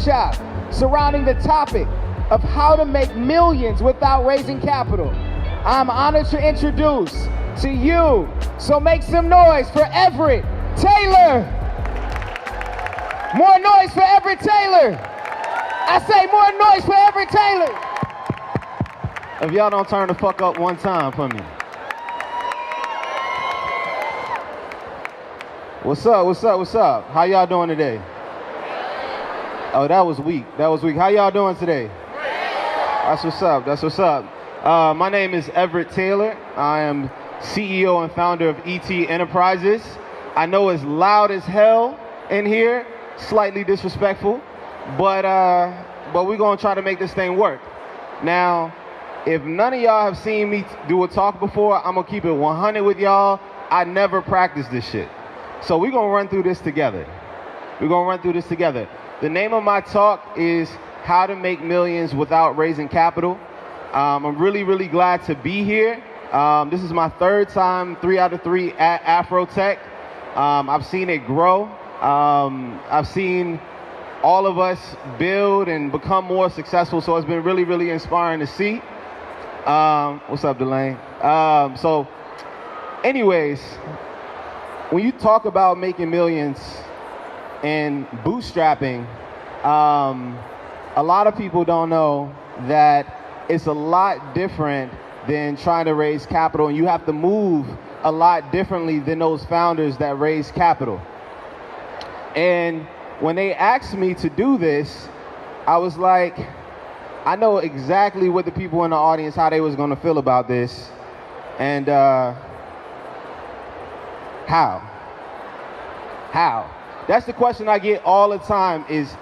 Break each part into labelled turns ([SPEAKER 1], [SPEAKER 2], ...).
[SPEAKER 1] workshop surrounding the topic of how to make millions without raising capital. I'm honored to introduce to you, so make some noise for EveretteTaylor. More noise for EveretteTaylor. I say more noise for EveretteTaylor. If y'all don't turn the fuck up one time for me. What's up, what's up, what's up? How y'all doing today? Oh, that was weak, that was weak. How y'all doing today? That's what's up, that's what's up. My name is EveretteTaylor. I am CEO and founder of ET Enterprises. I know it's loud as hell in here, slightly disrespectful, but we're gonna try to make this thing work. Now, if none of y'all have seen me do a talk before, I'm gonna keep it 100 with y'all. I never practiced this shit. So we're gonna run through this together. We're gonna run through this together. The name of my talk is How to Make Millions Without Raising Capital. I'm really, really glad to be here. This is my third time, 3 out of 3 at AfroTech. I've seen it grow. I've seen all of us build and become more successful, so it's been really, really inspiring to see. What's up, Delane? So anyways, when you talk about making millions and bootstrapping, a lot of people don't know that it's a lot different than trying to raise capital, and you have to move a lot differently than those founders that raise capital. And when they asked me to do this, I was like, I know exactly what the people in the audience, how they was gonna feel about this. And how? That's the question I get all the time is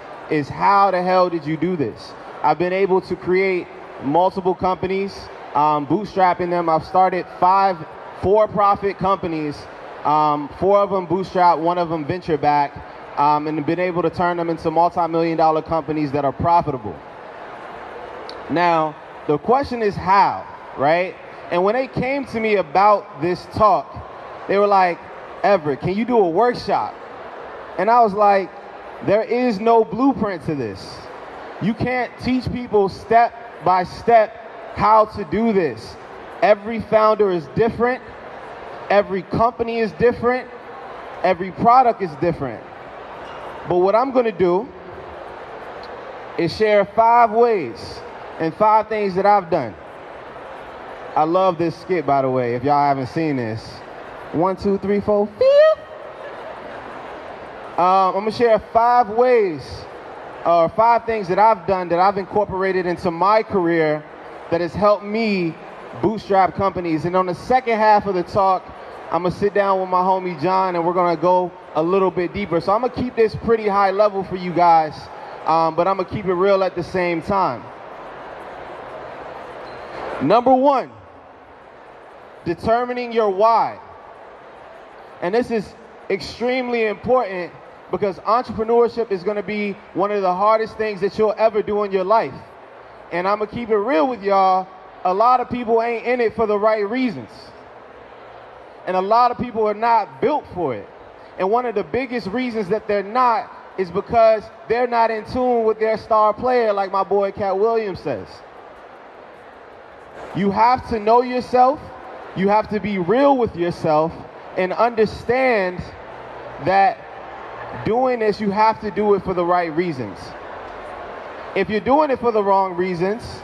[SPEAKER 1] how the hell did you do this? I've been able to create multiple companies, bootstrapping them. I've started 5 for-profit companies, 4 of them bootstrap, 1 of them venture back, and been able to turn them into multi-million-dollar companies that are profitable. Now, the question is how, right? And when they came to me about this talk, they were like, Everett, can you do a workshop? And I was like, there is no blueprint to this. You can't teach people step by step how to do this. Every founder is different. Every company is different. Every product is different. But what I'm gonna do is share 5 ways and 5 things that I've done. I love this skit, by the way, if y'all haven't seen this. 1, 2, 3, 4, 5. I'm gonna share 5 ways, or 5 things that I've done that I've incorporated into my career that has helped me bootstrap companies. And on the second half of the talk, I'm gonna sit down with my homie John and we're gonna go a little bit deeper. So I'm gonna keep this pretty high level for you guys, but I'm gonna keep it real at the same time. Number 1, determining your why. And this is extremely important because entrepreneurship is gonna be one of the hardest things that you'll ever do in your life. And I'm gonna keep it real with y'all, a lot of people ain't in it for the right reasons. And a lot of people are not built for it. And one of the biggest reasons that they're not is because they're not in tune with their star player, like my boy Cat Williams says. You have to know yourself, you have to be real with yourself, and understand that doing this, you have to do it for the right reasons. If you're doing it for the wrong reasons,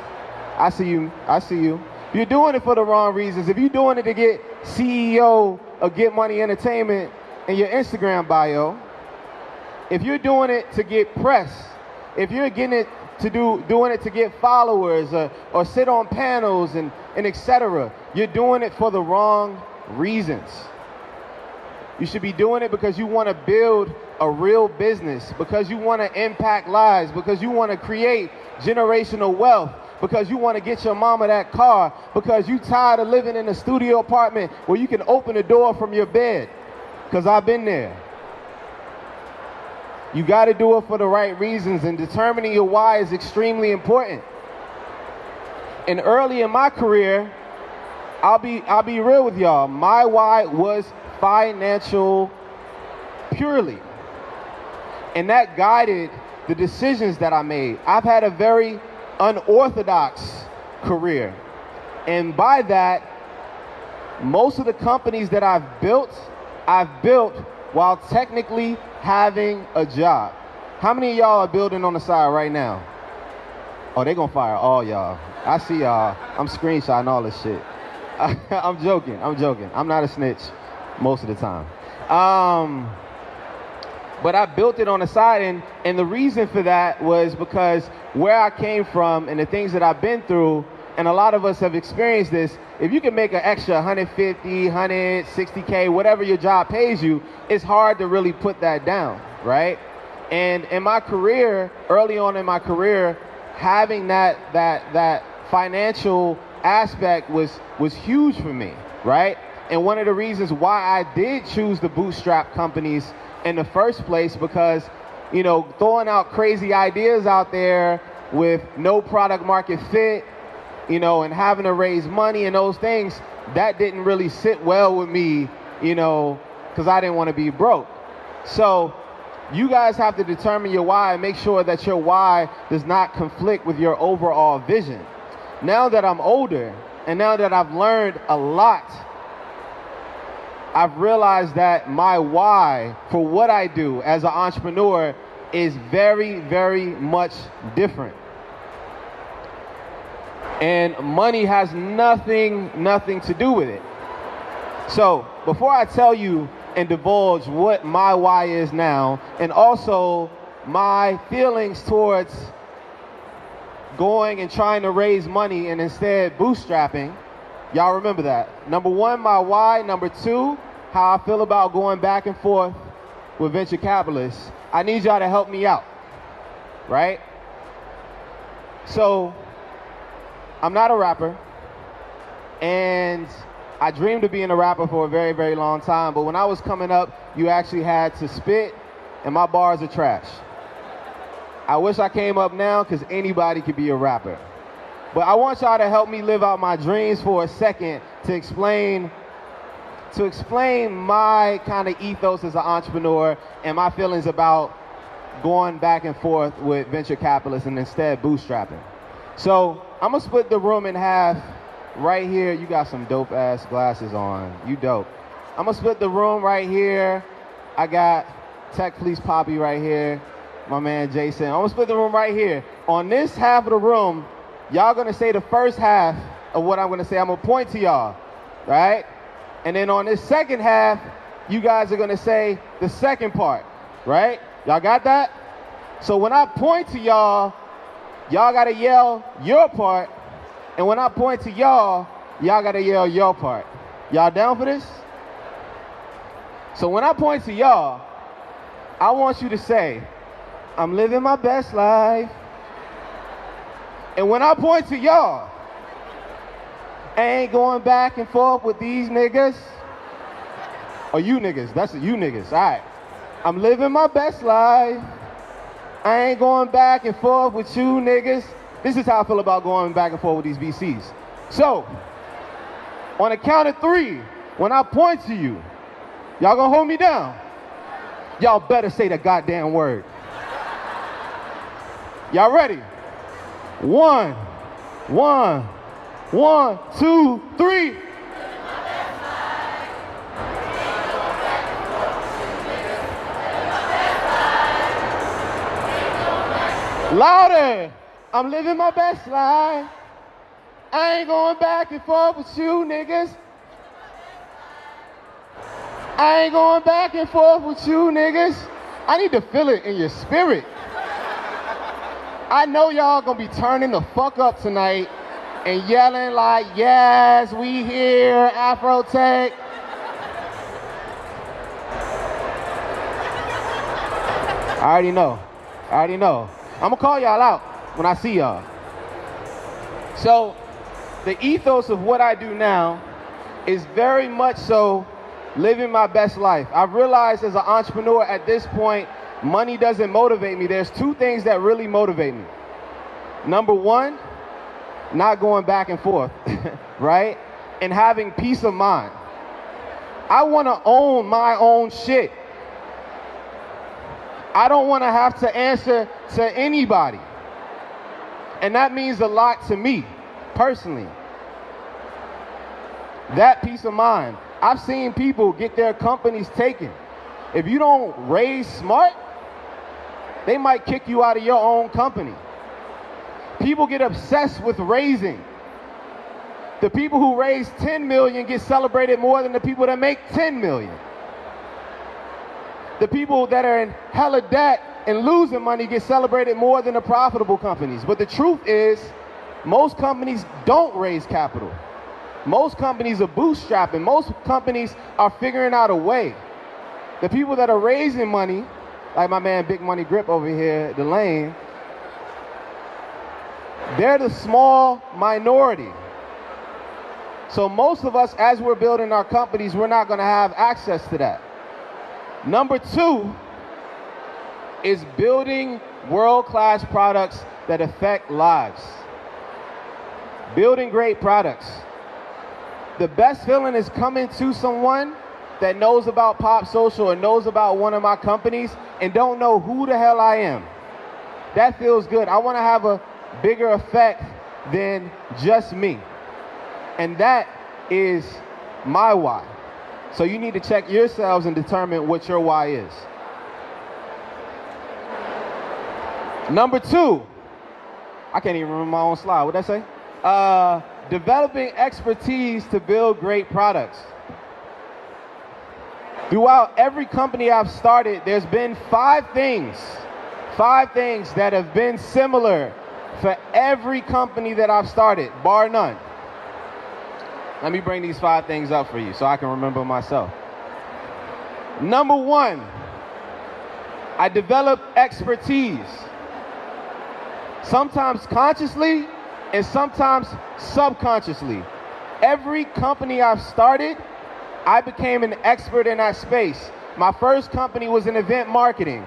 [SPEAKER 1] I see you. If you're doing it for the wrong reasons, if you're doing it to get CEO of Get Money Entertainment in your Instagram bio, if you're doing it to get press, if you're getting it to doing it to get followers or sit on panels and etc., you're doing it for the wrong reasons. You should be doing it because you want to build a real business, because you want to impact lives, because you want to create generational wealth, because you want to get your mama that car, because you tired of living in a studio apartment where you can open the door from your bed, because I've been there. You got to do it for the right reasons, and determining your why is extremely important. And early in my career, I'll be real with y'all, my why was financial purely. And that guided the decisions that I made. I've had a very unorthodox career. And by that, most of the companies that I've built while technically having a job. How many of y'all are building on the side right now? Oh, they gonna fire all y'all. I see y'all. I'm screenshotting all this shit. I'm joking. I'm not a snitch most of the time. But I built it on the side, and the reason for that was because where I came from and the things that I've been through, and a lot of us have experienced this, if you can make an extra 150, 160K, whatever your job pays you, it's hard to really put that down, right? And in my career, early on in my career, having that financial aspect was huge for me, right? And one of the reasons why I did choose the bootstrap companies in the first place, because, you know, throwing out crazy ideas out there with no product market fit, you know, and having to raise money and those things, that didn't really sit well with me, you know, because I didn't want to be broke. So you guys have to determine your why and make sure that your why does not conflict with your overall vision. Now that I'm older and now that I've learned a lot, I've realized that my why for what I do as an entrepreneur is very, very much different. And money has nothing to do with it. So before I tell you and divulge what my why is now, and also my feelings towards going and trying to raise money and instead bootstrapping, y'all remember that. Number one, my why. Number two, how I feel about going back and forth with venture capitalists. I need y'all to help me out, right? So I'm not a rapper, and I dreamed of being a rapper for a very, very long time, but when I was coming up, you actually had to spit, and my bars are trash. I wish I came up now, because anybody could be a rapper. But I want y'all to help me live out my dreams for a second to explain my kind of ethos as an entrepreneur and my feelings about going back and forth with venture capitalists and instead bootstrapping. So I'm gonna split the room in half right here. You got some dope ass glasses on. You dope. I'm gonna split the room right here. I got Tech Fleece Poppy right here. My man Jason. I'm gonna split the room right here. On this half of the room, y'all gonna say the first half of what I'm gonna say. I'm gonna point to y'all, right? And then on this second half, you guys are gonna say the second part, right? Y'all got that? So when I point to y'all, y'all gotta yell your part. And when I point to y'all, y'all gotta yell your part. Y'all down for this? So when I point to y'all, I want you to say, I'm living my best life. And when I point to y'all, I ain't going back and forth with these niggas. Or you niggas, that's you niggas, all right. I'm living my best life. I ain't going back and forth with you niggas. This is how I feel about going back and forth with these VCs. So, on the count of three, when I point to you, y'all gonna hold me down? Y'all better say the goddamn word. Y'all ready? One, 2, 3. Louder. I'm living my best life. I ain't going back and forth with you niggas. I ain't going back and forth with you niggas. I need to feel it in your spirit. I know y'all gonna be turning the fuck up tonight and yelling like, yes, we here, AfroTech. I already know. I'm gonna call y'all out when I see y'all. So the ethos of what I do now is very much so living my best life. I've realized as an entrepreneur at this point, money doesn't motivate me. There's two things that really motivate me. Number one, not going back and forth, right? And having peace of mind. I want to own my own shit. I don't want to have to answer to anybody. And that means a lot to me, personally. That peace of mind. I've seen people get their companies taken. If you don't raise smart, they might kick you out of your own company. People get obsessed with raising. The people who raise 10 million get celebrated more than the people that make 10 million. The people that are in hella debt and losing money get celebrated more than the profitable companies. But the truth is, most companies don't raise capital. Most companies are bootstrapping. Most companies are figuring out a way. The people that are raising money, like my man Big Money Grip over here, the lane, they're the small minority. So most of us, as we're building our companies, we're not going to have access to that. Number two is building world-class products that affect lives. Building great products. The best feeling is coming to someone that knows about Pop Social or knows about one of my companies and don't know who the hell I am. That feels good. I want to have a bigger effect than just me. And that is my why. So you need to check yourselves and determine what your why is. Number two, I can't even remember my own slide. What'd that say? Developing expertise to build great products. Throughout every company I've started, there's been five things that have been similar for every company that I've started, bar none. Let me bring these 5 things up for you so I can remember myself. Number one, I develop expertise. Sometimes consciously and sometimes subconsciously. Every company I've started, I became an expert in that space. My first company was in event marketing.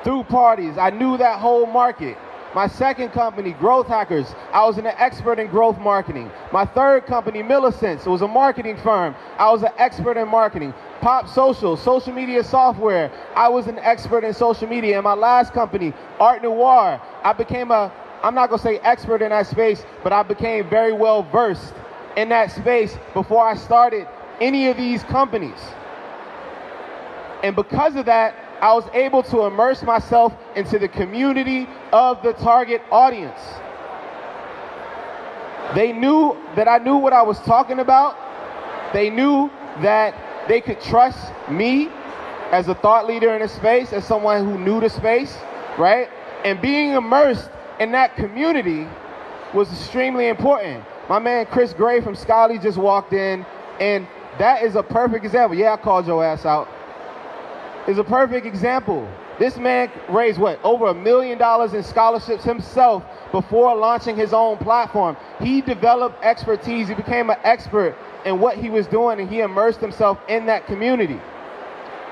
[SPEAKER 1] Through parties, I knew that whole market. My second company, Growth Hackers, I was an expert in growth marketing. My third company, Millicents, it was a marketing firm. I was an expert in marketing. Pop Social, social media software, I was an expert in social media. And my last company, Art Noir, I became I'm not gonna say expert in that space, but I became very well versed in that space before I started any of these companies. And because of that, I was able to immerse myself into the community of the target audience. They knew that I knew what I was talking about. They knew that they could trust me as a thought leader in the space, as someone who knew the space, right? And being immersed in that community was extremely important. My man Chris Gray from Scally just walked in, and that is a perfect example. Yeah, I called your ass out. Is a perfect example. This man raised over $1 million in scholarships himself before launching his own platform. He developed expertise. He became an expert in what he was doing, and he immersed himself in that community.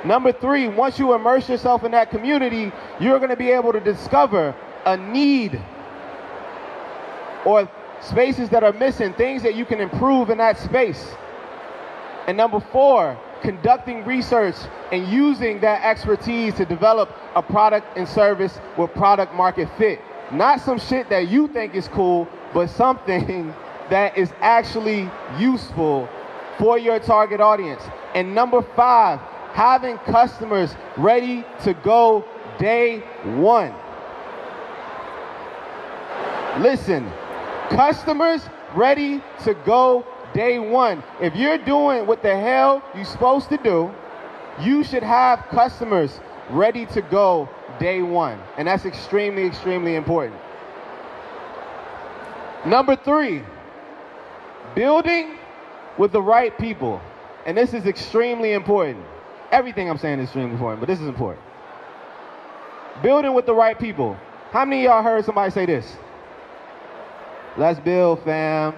[SPEAKER 1] Number three, once you immerse yourself in that community, you're going to be able to discover a need or spaces that are missing, things that you can improve in that space. And number four, conducting research and using that expertise to develop a product and service with product market fit. Not some shit that you think is cool, but something that is actually useful for your target audience. And number five, having customers ready to go day one. Listen, customers ready to go day one. If you're doing what the hell you're supposed to do, you should have customers ready to go day one. And that's extremely, extremely important. Number three, building with the right people. And this is extremely important. Everything I'm saying is extremely important, but this is important. Building with the right people. How many of y'all heard somebody say this? Let's build, fam.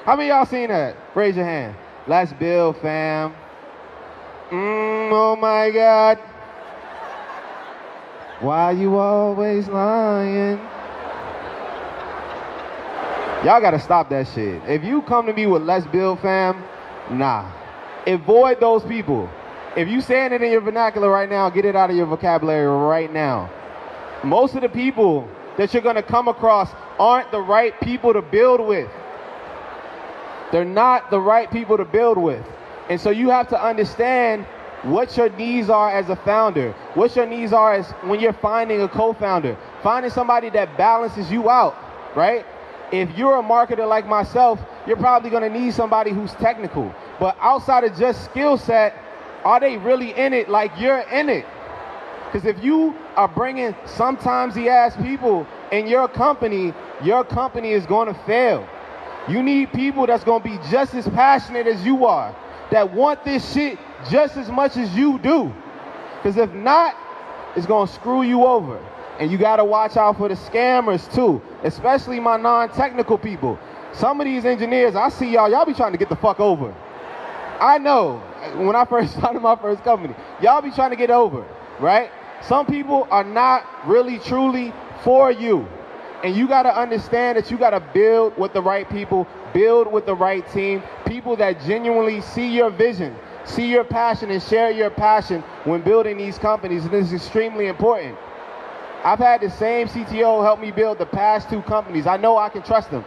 [SPEAKER 1] How many of y'all seen that? Raise your hand. Let's build, fam. Oh my God. Why you always lying? Y'all gotta stop that shit. If you come to me with let's build, fam, nah. Avoid those people. If you saying it in your vernacular right now, get it out of your vocabulary right now. Most of the people that you're going to come across aren't the right people to build with. They're not the right people to build with. And so you have to understand what your needs are as a founder, what your needs are as when you're finding a co-founder, finding somebody that balances you out, right? If you're a marketer like myself, you're probably going to need somebody who's technical. But outside of just skill set, are they really in it like you're in it? Because if you are bringing sometimes-ass people in your company is going to fail. You need people that's going to be just as passionate as you are, that want this shit just as much as you do. Because if not, it's going to screw you over. And you got to watch out for the scammers too, especially my non-technical people. Some of these engineers, I see y'all be trying to get the fuck over. I know, when I first started my first company, y'all be trying to get over, right? Some people are not really truly for you. And you got to understand that you got to build with the right people, build with the right team, people that genuinely see your vision, see your passion, and share your passion when building these companies. And this is extremely important. I've had the same CTO help me build the past 2 companies. I know I can trust him.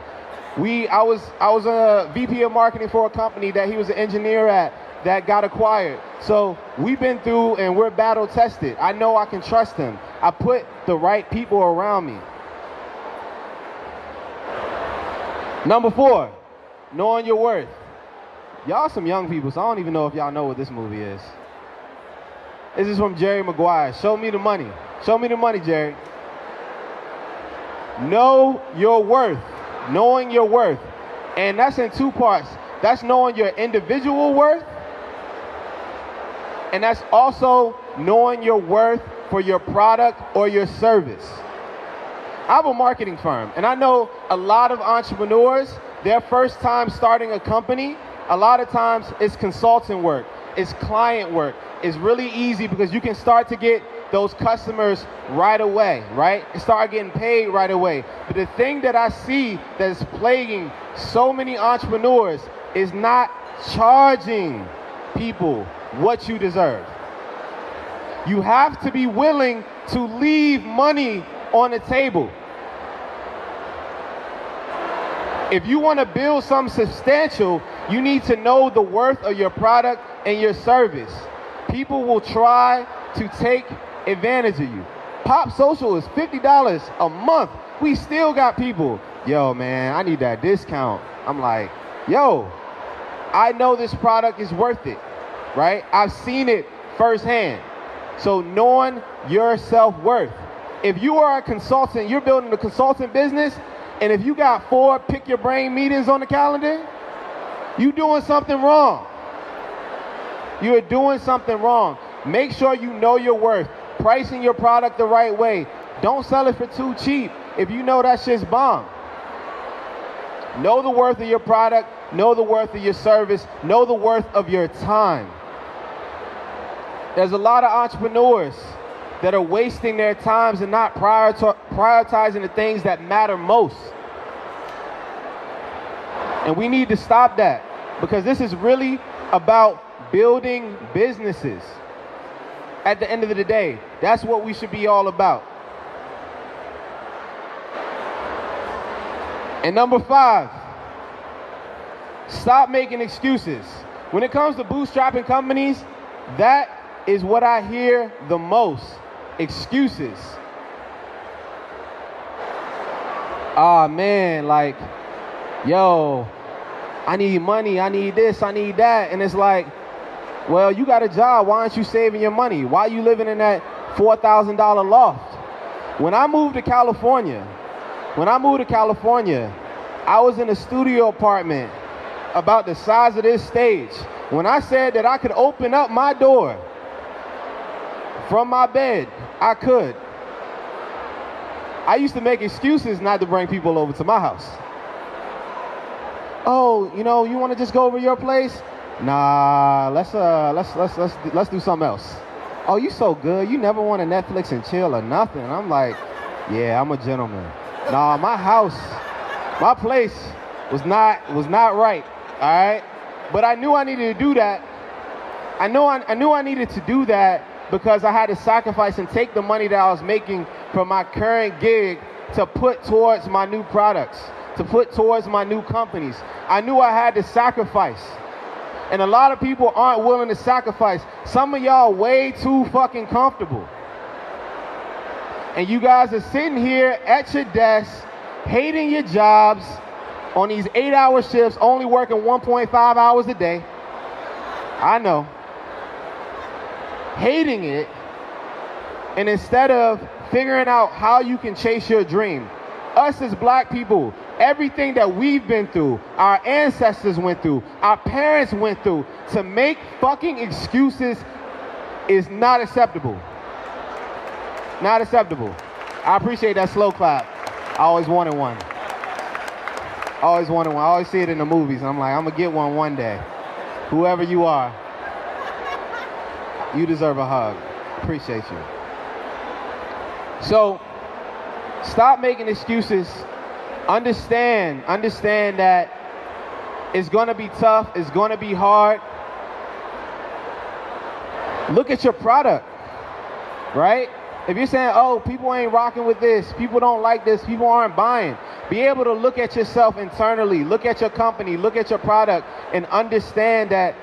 [SPEAKER 1] I was a VP of marketing for a company that he was an engineer at that got acquired. So we've been through and we're battle tested. I know I can trust him. I put the right people around me. Number 4, knowing your worth. Y'all some young people, so I don't even know if y'all know what this movie is. This is from Jerry Maguire. Show me the money. Show me the money, Jerry. Know your worth. Knowing your worth. And that's in 2 parts. That's knowing your individual worth. And that's also knowing your worth for your product or your service. I have a marketing firm, and I know a lot of entrepreneurs, their first time starting a company, a lot of times it's consulting work, it's client work. It's really easy because you can start to get those customers right away, right? And start getting paid right away. But the thing that I see that is plaguing so many entrepreneurs is not charging people what you deserve. You have to be willing to leave money on the table. If you want to build something substantial, you need to know the worth of your product and your service. People will try to take advantage of you. Pop Social is $50 a month. We still got people, yo man, I need that discount. I'm like, yo, I know this product is worth it, right? I've seen it firsthand. So knowing your self-worth. If you are a consultant, you're building a consultant business, and if you got 4 pick your brain meetings on the calendar, you doing something wrong. You're doing something wrong. Make sure you know your worth. Pricing your product the right way. Don't sell it for too cheap if you know that shit's bomb. Know the worth of your product. Know the worth of your service. Know the worth of your time. There's a lot of entrepreneurs that are wasting their times and not prioritizing the things that matter most. And we need to stop that, because this is really about building businesses. At the end of the day, that's what we should be all about. And number 5, stop making excuses. When it comes to bootstrapping companies, that is what I hear the most. Excuses. Ah man, like, yo, I need money, I need this, I need that. And it's like, well, you got a job, why aren't you saving your money? Why are you living in that $4,000 loft? When I moved to California, I was in a studio apartment about the size of this stage. When I said that I could open up my door from my bed, I could. I used to make excuses not to bring people over to my house. Oh, you know, you want to just go over to your place? Nah, let's do something else. Oh, you so good. You never want to Netflix and chill or nothing. I'm like, yeah, I'm a gentleman. Nah, my place was not right. All right, but I knew I needed to do that. I knew I needed to do that because I had to sacrifice and take the money that I was making from my current gig to put towards my new products, to put towards my new companies. I knew I had to sacrifice. And a lot of people aren't willing to sacrifice. Some of y'all way too fucking comfortable. And you guys are sitting here at your desk, hating your jobs on these 8-hour shifts, only working 1.5 hours a day. I know. Hating it. And instead of figuring out how you can chase your dream, us as black people, everything that we've been through, our ancestors went through, our parents went through, to make fucking excuses is not acceptable. Not acceptable. I appreciate that slow clap. I always wanted one. Always wanted one. I always see it in the movies. I'm like, I'm gonna get one day. Whoever you are, you deserve a hug. Appreciate you. So, stop making excuses. Understand that it's gonna be tough, it's gonna be hard. Look at your product, right? If you're saying, oh, people ain't rocking with this, people don't like this, people aren't buying, be able to look at yourself internally, look at your company, look at your product, and understand that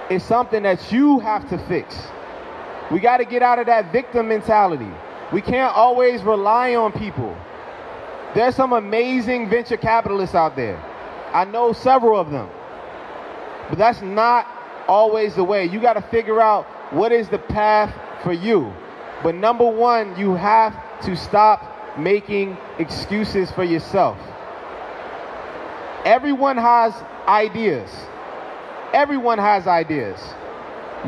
[SPEAKER 1] it's something that you have to fix. We gotta get out of that victim mentality. We can't always rely on people. There's some amazing venture capitalists out there. I know several of them. But that's not always the way. You got to figure out what is the path for you. But number one, you have to stop making excuses for yourself. Everyone has ideas. Everyone has ideas.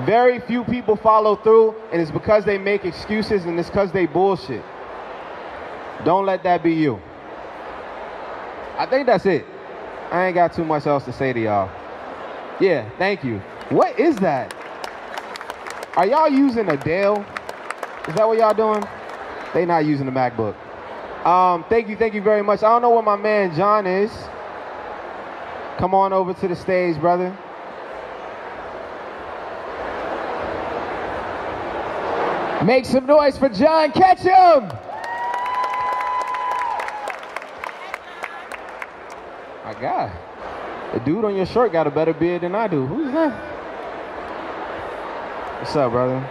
[SPEAKER 1] Very few people follow through, and it's because they make excuses, and it's because they bullshit. Don't let that be you. I think that's it. I ain't got too much else to say to y'all. Yeah, thank you. What is that? Are y'all using a Dell? Is that what y'all doing? They not using the MacBook. Thank you very much. I don't know where my man John is. Come on over to the stage, brother. Make some noise for John Ketchum! My God, the dude on your shirt got a better beard than I do. Who's that? What's up, brother?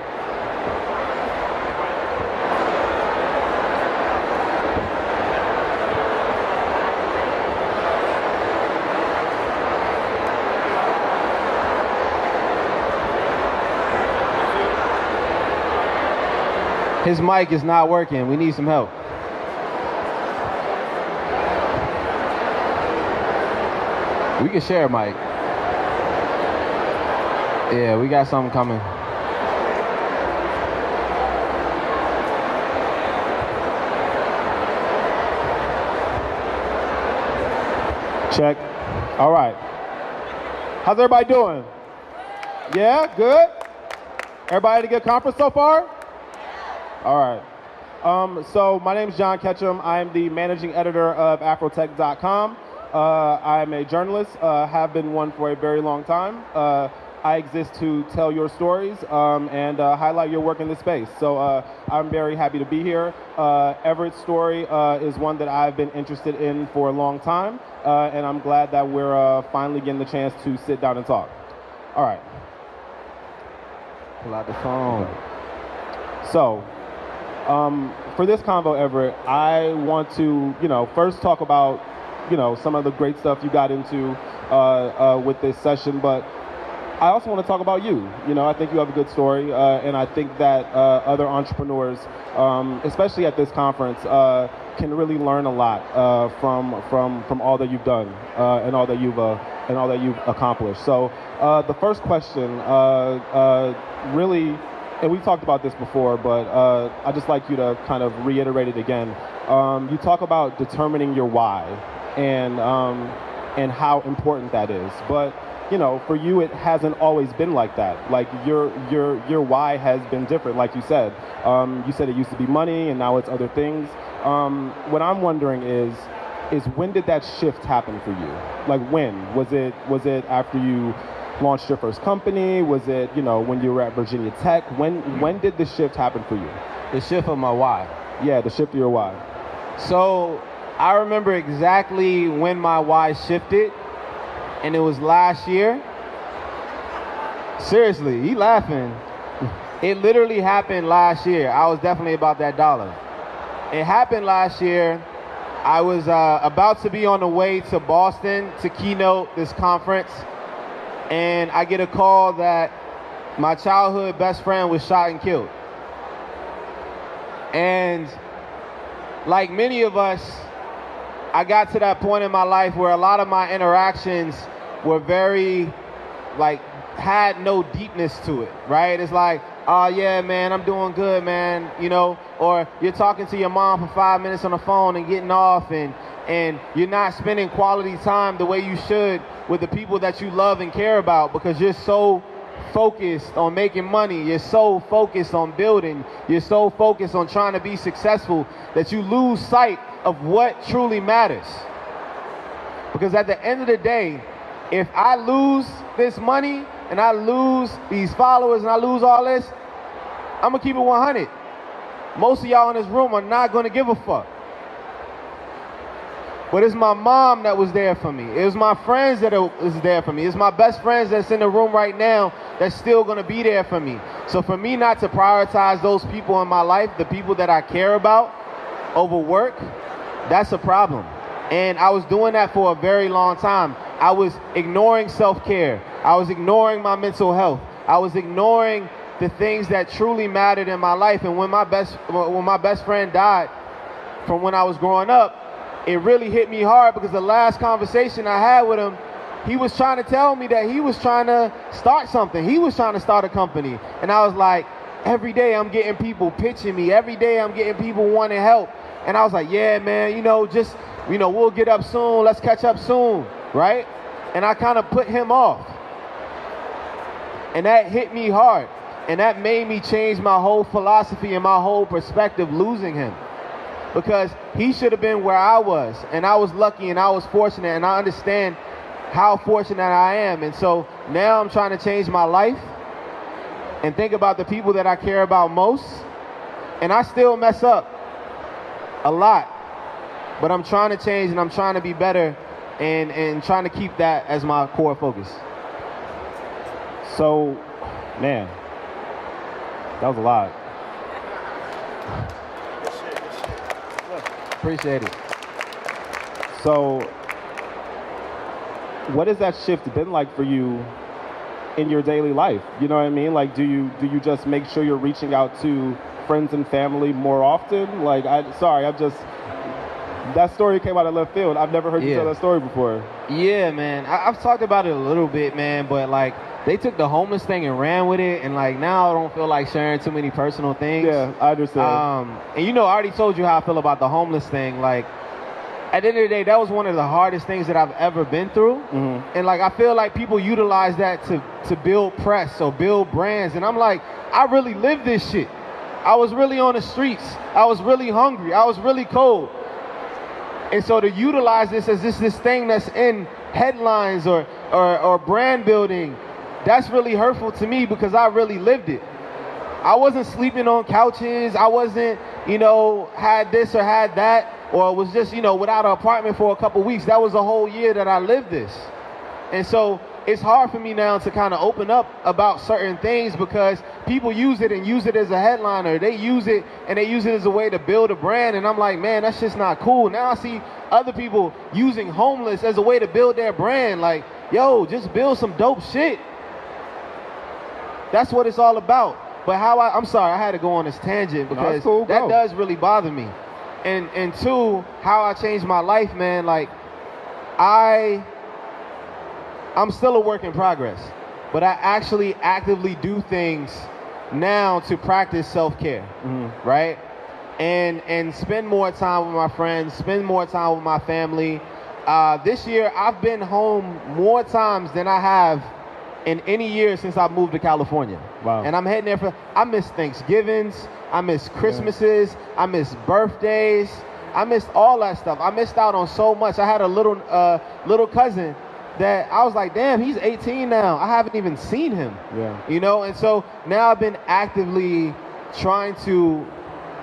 [SPEAKER 1] His mic is not working. We need some help. We can share a mic. Yeah, we got something coming. Check. All right. How's everybody doing? Yeah, good? Everybody had a good conference so far? All right. So my name is John Ketchum. I'm the managing editor of AfroTech.com. I'm a journalist, have been one for a very long time. I exist to tell your stories and highlight your work in this space. So I'm very happy to be here. Everette's story is one that I've been interested in for a long time, and I'm glad that we're finally getting the chance to sit down and talk. All right. Pull out the phone. So, for this convo, Everette, I want to, first talk about, some of the great stuff you got into with this session, but I also want to talk about you. I think you have a good story, and I think that other entrepreneurs, especially at this conference, can really learn a lot from all that you've done and all that you've accomplished. So the first question, really. And we talked about this before, but I'd just like you to kind of reiterate it again. You talk about determining your why and how important that is. But for you, it hasn't always been like that. Like your why has been different, like you said. You said it used to be money, and now it's other things. What I'm wondering is when did that shift happen for you? Like when was it after you
[SPEAKER 2] launched your first company? Was it, you know, when you were at Virginia Tech? When did the shift happen for you?
[SPEAKER 1] The shift of my why.
[SPEAKER 2] Yeah, the shift of your why.
[SPEAKER 1] So I remember exactly when my why shifted, and it was last year. Seriously, he laughing. It literally happened last year. I was definitely about that dollar. It happened last year. I was about to be on the way to Boston to keynote this conference, and I get a call that my childhood best friend was shot and killed. And like many of us, I got to that point in my life where a lot of my interactions were very, like, had no deepness to it, right? It's like, oh yeah, man, I'm doing good, man, you know, or you're talking to your mom for 5 minutes on the phone and getting off, and you're not spending quality time the way you should with the people that you love and care about because you're so focused on making money, you're so focused on building, you're so focused on trying to be successful that you lose sight of what truly matters. Because at the end of the day, if I lose this money and I lose these followers and I lose all this, I'm gonna keep it 100. Most of y'all in this room are not gonna give a fuck. But it's my mom that was there for me. It was my friends that was there for me. It's my best friends that's in the room right now that's still gonna be there for me. So for me not to prioritize those people in my life, the people that I care about over work, that's a problem. And I was doing that for a very long time. I was ignoring self-care. I was ignoring my mental health. I was ignoring the things that truly mattered in my life. And when my best friend died from when I was growing up, it really hit me hard because the last conversation I had with him, he was trying to tell me that he was trying to start something. He was trying to start a company. And I was like, every day I'm getting people pitching me. Every day I'm getting people wanting help. And I was like, yeah, man, you know, just, you know, we'll get up soon. Let's catch up soon, right? And I kind of put him off. And that hit me hard. And that made me change my whole philosophy and my whole perspective losing him. Because he should have been where I was. And I was lucky and I was fortunate. And I understand how fortunate I am. And so now I'm trying to change my life and think about the people that I care about most. And I still mess up a lot. But I'm trying to change and I'm trying to be better and trying to keep that as my core focus.
[SPEAKER 2] So, man, that was a lot.
[SPEAKER 1] Appreciate it.
[SPEAKER 2] So, what has that shift been like for you in your daily life? You know what I mean? Like, do you just make sure you're reaching out to friends and family more often? Like, that story came out of left field. I've never heard you tell that story before.
[SPEAKER 1] Yeah, man. I've talked about it a little bit, man, but like, they took the homeless thing and ran with it, and like now I don't feel like sharing too many personal things.
[SPEAKER 2] Yeah, I understand.
[SPEAKER 1] And you know, I already told you how I feel about the homeless thing. Like, at the end of the day, that was one of the hardest things that I've ever been through. Mm-hmm. And like, I feel like people utilize that to build press or build brands. And I'm like, I really lived this shit. I was really on the streets. I was really hungry. I was really cold. And so to utilize this as this thing that's in headlines or brand building, that's really hurtful to me because I really lived it. I wasn't sleeping on couches. I wasn't, you know, had this or had that, or was just, you know, without an apartment for a couple weeks. That was a whole year that I lived this. And so it's hard for me now to kind of open up about certain things because people use it as a headliner. They use it as a way to build a brand. And I'm like, man, that's just not cool. Now I see other people using homeless as a way to build their brand. Like, yo, just build some dope shit. That's what it's all about. But I'm sorry, I had to go on this tangent because that does really bother me. And two, how I changed my life, man, like I'm still a work in progress, but I actually actively do things now to practice self-care, right? And spend more time with my friends, spend more time with my family. This year, I've been home more times than I have in any year since I moved to California.
[SPEAKER 2] Wow.
[SPEAKER 1] And I'm heading there I miss Thanksgivings, I miss Christmases, I miss birthdays, I missed all that stuff. I missed out on so much. I had a little cousin that I was like, damn, he's 18 now. I haven't even seen him.
[SPEAKER 2] Yeah.
[SPEAKER 1] You know, and so now I've been actively trying to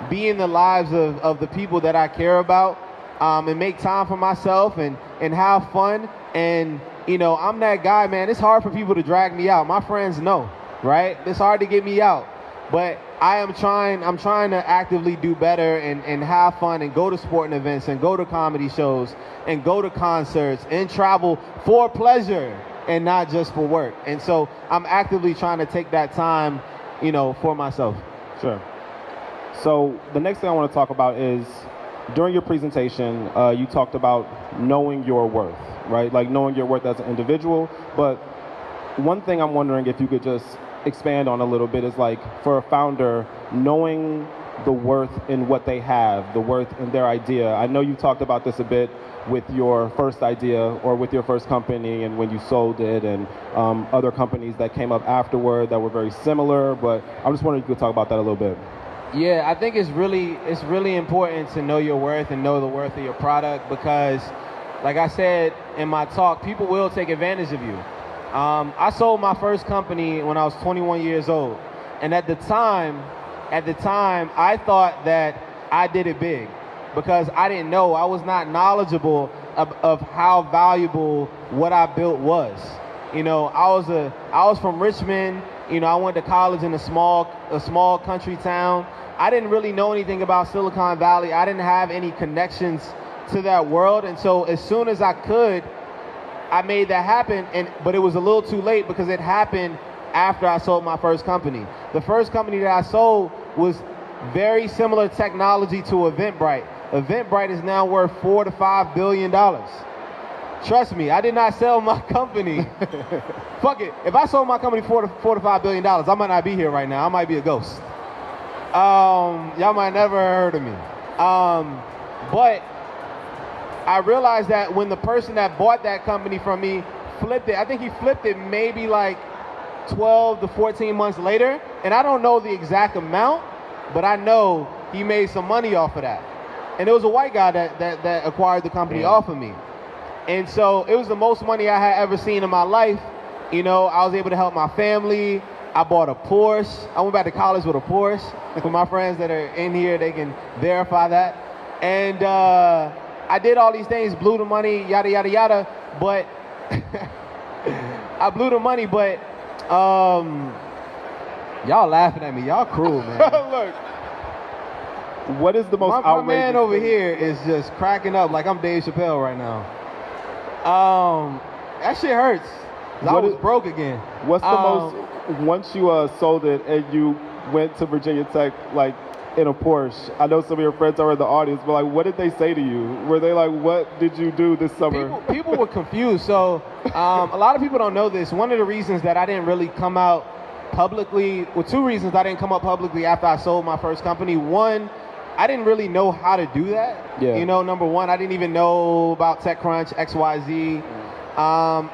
[SPEAKER 1] be in the lives of the people that I care about, and make time for myself and have fun. And, you know, I'm that guy, man. It's hard for people to drag me out. My friends know, right? It's hard to get me out. But I'm trying to actively do better and have fun and go to sporting events and go to comedy shows and go to concerts and travel for pleasure and not just for work. And so I'm actively trying to take that time, you know, for myself.
[SPEAKER 2] Sure. So the next thing I want to talk about is, during your presentation, you talked about knowing your worth, right? Like knowing your worth as an individual. But one thing I'm wondering if you could just expand on a little bit is, like, for a founder, knowing the worth in what they have, the worth in their idea. I know you talked about this a bit with your first idea or with your first company and when you sold it, and other companies that came up afterward that were very similar, but I'm just wondering if you could talk about that a little bit.
[SPEAKER 1] Yeah, I think it's really important to know your worth and know the worth of your product, because, like I said in my talk, people will take advantage of you. I sold my first company when I was 21 years old, and at the time, I thought that I did it big because I didn't know. I was not knowledgeable of how valuable what I built was. You know, I was from Richmond. You know, I went to college in a small country town. I didn't really know anything about Silicon Valley. I didn't have any connections to that world, and so as soon as I could, I made that happen. But it was a little too late because it happened after I sold my first company. The first company that I sold was very similar technology to Eventbrite. Eventbrite is now worth $4 to $5 billion. Trust me, I did not sell my company. Fuck it. If I sold my company $4 to $5 billion, I might not be here right now. I might be a ghost. Y'all might never heard of me. But I realized that when the person that bought that company from me flipped it, I think he flipped it maybe like 12 to 14 months later. And I don't know the exact amount, but I know he made some money off of that. And it was a white guy that acquired the company off of me. And so it was the most money I had ever seen in my life. You know, I was able to help my family. I bought a Porsche. I went back to college with a Porsche. For my friends that are in here, they can verify that. And I did all these things, blew the money, yada, yada, yada. But I blew the money, but y'all laughing at me. Y'all cruel, man.
[SPEAKER 2] Look. What is the most outrageous?
[SPEAKER 1] My man over here is just cracking up like I'm Dave Chappelle right now. That shit hurts. I was broke again.
[SPEAKER 2] What's the most, once you sold it and you went to Virginia Tech, like, in a Porsche, I know some of your friends are in the audience, but like, what did they say to you? Were they like, what did you do this summer?
[SPEAKER 1] People were confused. So a lot of people don't know this. One of the reasons that I didn't really come out publicly, well, two reasons I didn't come up publicly after I sold my first company. One, I didn't really know how to do that.
[SPEAKER 2] Yeah.
[SPEAKER 1] You know, number one, I didn't even know about TechCrunch, XYZ.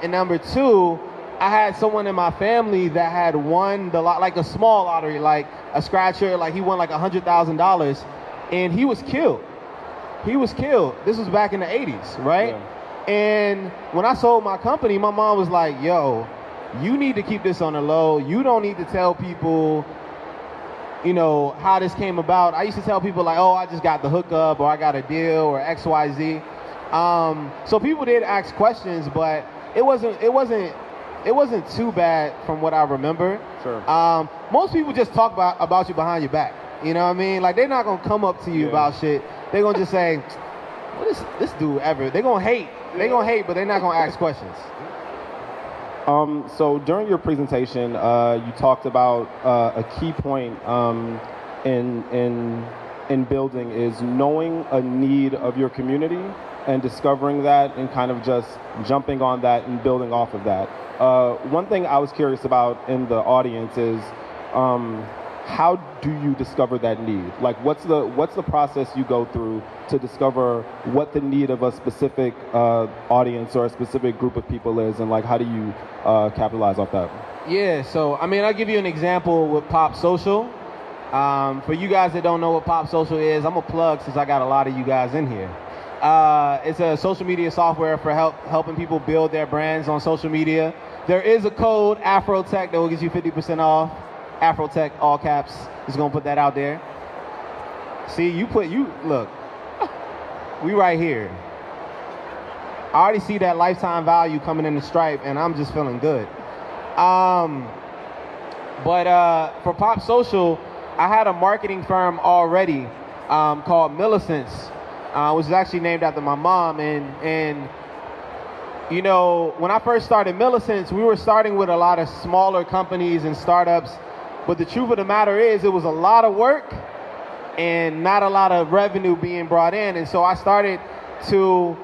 [SPEAKER 1] And number two, I had someone in my family that had won like a small lottery, like a scratcher, like he won like $100,000, and he was killed. He was killed. This was back in the 80s, right? Yeah. And when I sold my company, my mom was like, yo, you need to keep this on the low. You don't need to tell people, you know, how this came about. I used to tell people like, oh, I just got the hookup, or I got a deal, or XYZ. So people did ask questions, but it wasn't too bad from what I remember.
[SPEAKER 2] Sure.
[SPEAKER 1] Most people just talk about you behind your back. You know what I mean? Like, they're not gonna come up to you about shit. They're gonna just say, what is this dude ever? They're gonna hate. They're gonna hate, but they're not gonna ask questions.
[SPEAKER 2] So during your presentation, you talked about a key point in building is knowing a need of your community and discovering that and kind of just jumping on that and building off of that. One thing I was curious about in the audience is how do you discover that need? Like, what's the process you go through to discover what the need of a specific audience or a specific group of people is, and like, how do you capitalize off that?
[SPEAKER 1] Yeah, so I mean, I'll give you an example with Pop Social. For you guys that don't know what Pop Social is, I'm gonna plug since I got a lot of you guys in here. It's a social media software for helping people build their brands on social media. There is a code, AfroTech, that will get you 50% off. AfroTech, all caps. Just gonna put that out there. See, look, we right here. I already see that lifetime value coming in the Stripe, and I'm just feeling good. But for Pop Social, I had a marketing firm already called Millicent's, which is actually named after my mom. And you know, when I first started Millicent's, we were starting with a lot of smaller companies and startups. But the truth of the matter is, it was a lot of work and not a lot of revenue being brought in. And so I started to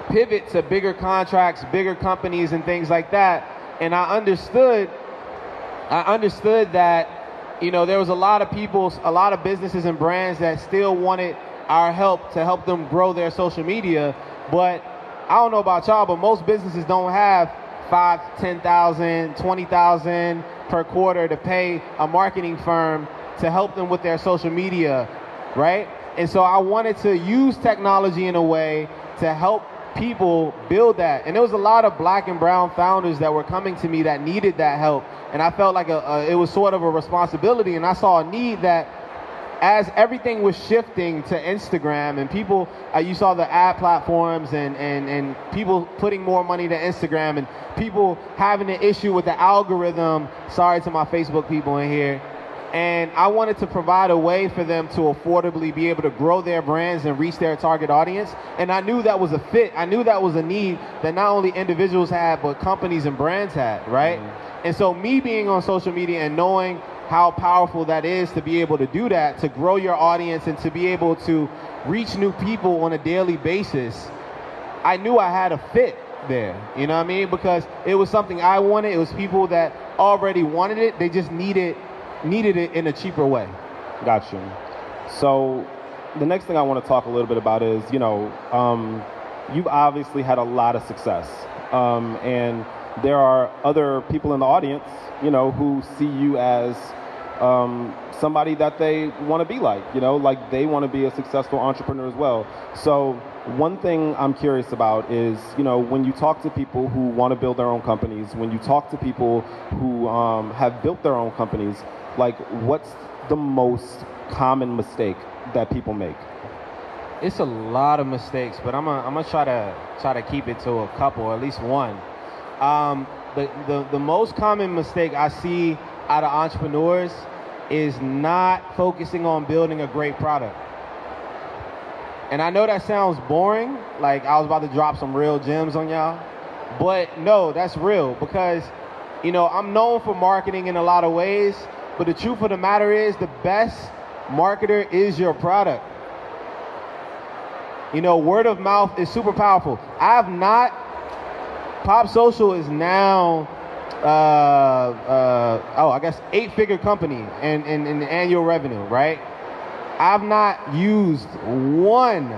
[SPEAKER 1] pivot to bigger contracts, bigger companies, and things like that. And I understood that, you know, there was a lot of people, a lot of businesses and brands that still wanted our help to help them grow their social media. But I don't know about y'all, but most businesses don't have $5,000, $10,000, $20,000 per quarter to pay a marketing firm to help them with their social media, right? And so I wanted to use technology in a way to help people build that. And there was a lot of Black and brown founders that were coming to me that needed that help. And I felt like it was sort of a responsibility. And I saw a need that as everything was shifting to Instagram and people, you saw the ad platforms and people putting more money to Instagram and people having an issue with the algorithm. Sorry to my Facebook people in here. And I wanted to provide a way for them to affordably be able to grow their brands and reach their target audience. And I knew that was a fit. I knew that was a need that not only individuals had, but companies and brands had, right? Mm-hmm. And so me being on social media and knowing how powerful that is to be able to do that, to grow your audience and to be able to reach new people on a daily basis, I knew I had a fit there, you know what I mean? Because it was something I wanted. It was people that already wanted it. They just needed it in a cheaper way.
[SPEAKER 2] Got you. So the next thing I want to talk a little bit about is, you know, you've obviously had a lot of success. And there are other people in the audience, you know, who see you as somebody that they want to be like, you know, like they want to be a successful entrepreneur as well. So one thing I'm curious about is, you know, when you talk to people who want to build their own companies, when you talk to people who have built their own companies, like what's the most common mistake that people make?
[SPEAKER 1] It's a lot of mistakes, but I'm gonna try to keep it to a couple, or at least one. The most common mistake I see out of entrepreneurs is not focusing on building a great product. And I know that sounds boring, like I was about to drop some real gems on y'all, but no, that's real, because, you know, I'm known for marketing in a lot of ways, but the truth of the matter is the best marketer is your product. You know, word of mouth is super powerful. Pop Social is now, I guess 8-figure company in annual revenue, right? I've not used one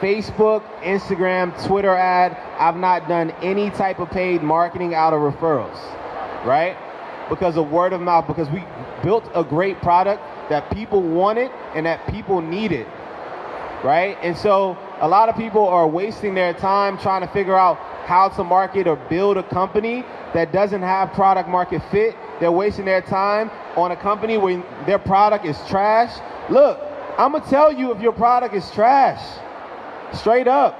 [SPEAKER 1] Facebook, Instagram, Twitter ad. I've not done any type of paid marketing out of referrals, right? Because of word of mouth, because we built a great product that people wanted and that people needed, right? And so a lot of people are wasting their time trying to figure out how to market or build a company that doesn't have product market fit. They're wasting their time on a company where their product is trash. Look, I'm gonna tell you if your product is trash, straight up.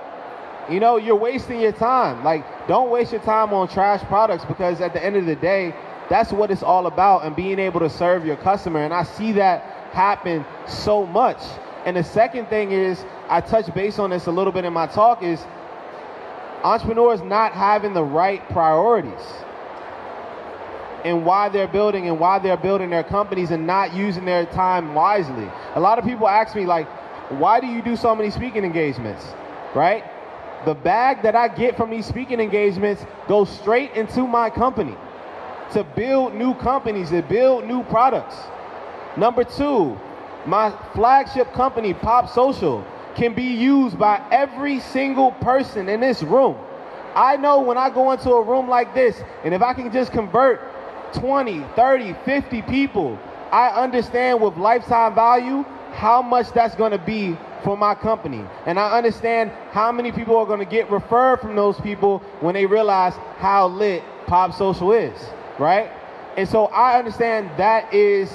[SPEAKER 1] You know, you're wasting your time. Like, don't waste your time on trash products, because at the end of the day, that's what it's all about, and being able to serve your customer. And I see that happen so much. And the second thing is, I touched base on this a little bit in my talk, is entrepreneurs not having the right priorities and why they're building their companies and not using their time wisely. A lot of people ask me, like, why do you do so many speaking engagements, right? The bag that I get from these speaking engagements goes straight into my company to build new companies, to build new products. Number two, my flagship company, Pop Social, can be used by every single person in this room. I know when I go into a room like this, and if I can just convert 20, 30, 50 people, I understand with lifetime value how much that's gonna be for my company. And I understand how many people are going to get referred from those people when they realize how lit Pop Social is, right? And so I understand that is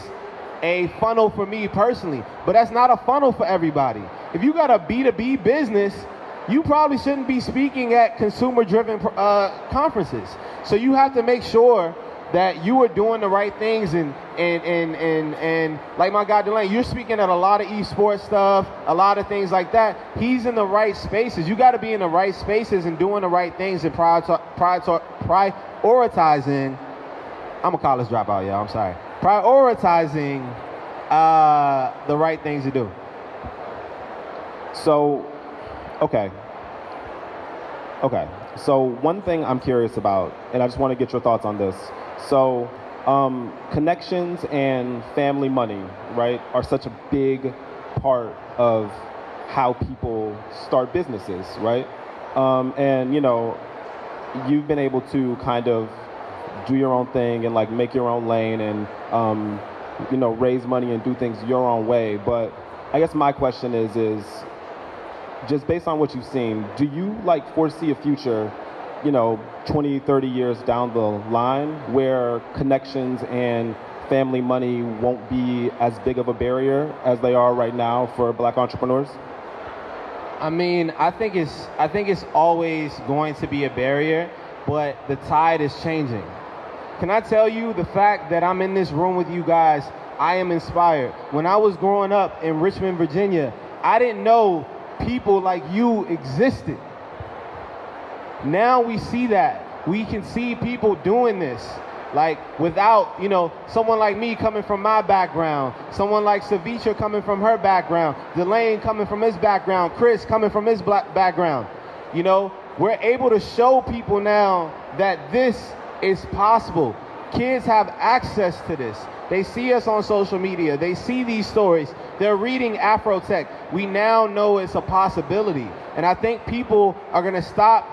[SPEAKER 1] a funnel for me personally, but that's not a funnel for everybody. If you got a B2B business, you probably shouldn't be speaking at consumer-driven conferences. So you have to make sure that you are doing the right things, and like my guy Delane, you're speaking at a lot of esports stuff, a lot of things like that. He's in the right spaces. You got to be in the right spaces and doing the right things and prioritizing. I'm a college dropout, y'all. I'm sorry. Prioritizing the right things to do.
[SPEAKER 2] So, okay. So one thing I'm curious about, and I just want to get your thoughts on this. So, connections and family money, right, are such a big part of how people start businesses, right? And, you know, you've been able to kind of do your own thing and like make your own lane and, you know, raise money and do things your own way. But I guess my question is just based on what you've seen, do you like foresee a future, you know, 20, 30 years down the line where connections and family money won't be as big of a barrier as they are right now for Black entrepreneurs?
[SPEAKER 1] I mean, I think it's always going to be a barrier, but the tide is changing. Can I tell you, the fact that I'm in this room with you guys, I am inspired. When I was growing up in Richmond, Virginia, I didn't know people like you existed. Now we see that. We can see people doing this. Like without, you know, someone like me coming from my background, someone like Savitra coming from her background, Delane coming from his background, Chris coming from his background. You know, we're able to show people now that this is possible. Kids have access to this. They see us on social media. They see these stories. They're reading AfroTech. We now know it's a possibility. And I think people are going to stop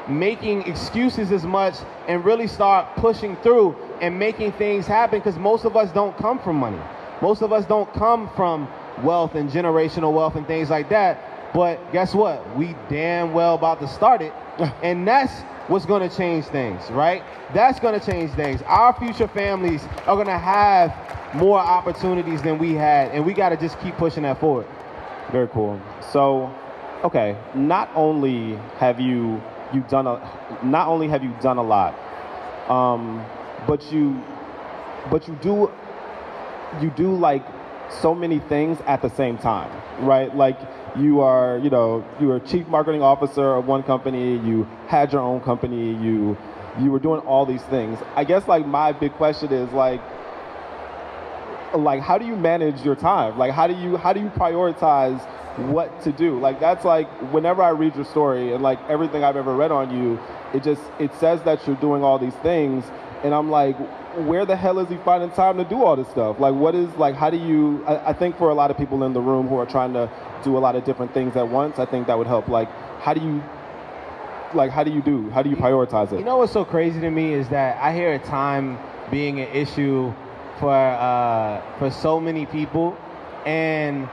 [SPEAKER 1] making excuses as much and really start pushing through and making things happen, because most of us don't come from money. Most of us don't come from wealth and generational wealth and things like that. But guess what? We damn well about to start it. And that's what's going to change things, right? That's going to change things. Our future families are going to have more opportunities than we had, and we got to just keep pushing that forward.
[SPEAKER 2] Very cool. So, okay, not only have you done a lot, but you do like so many things at the same time, right? Like you are chief marketing officer of one company, you had your own company, you were doing all these things. I guess like my big question is like how do you manage your time? Like how do you prioritize what to do? Like that's like whenever I read your story and like everything I've ever read on you, it says that you're doing all these things, and I'm like, where the hell is he finding time to do all this stuff? Like what is like, how do you, I think for a lot of people in the room who are trying to do a lot of different things at once, I think that would help. Like how do you prioritize it?
[SPEAKER 1] You know what's so crazy to me is that I hear time being an issue for so many people, and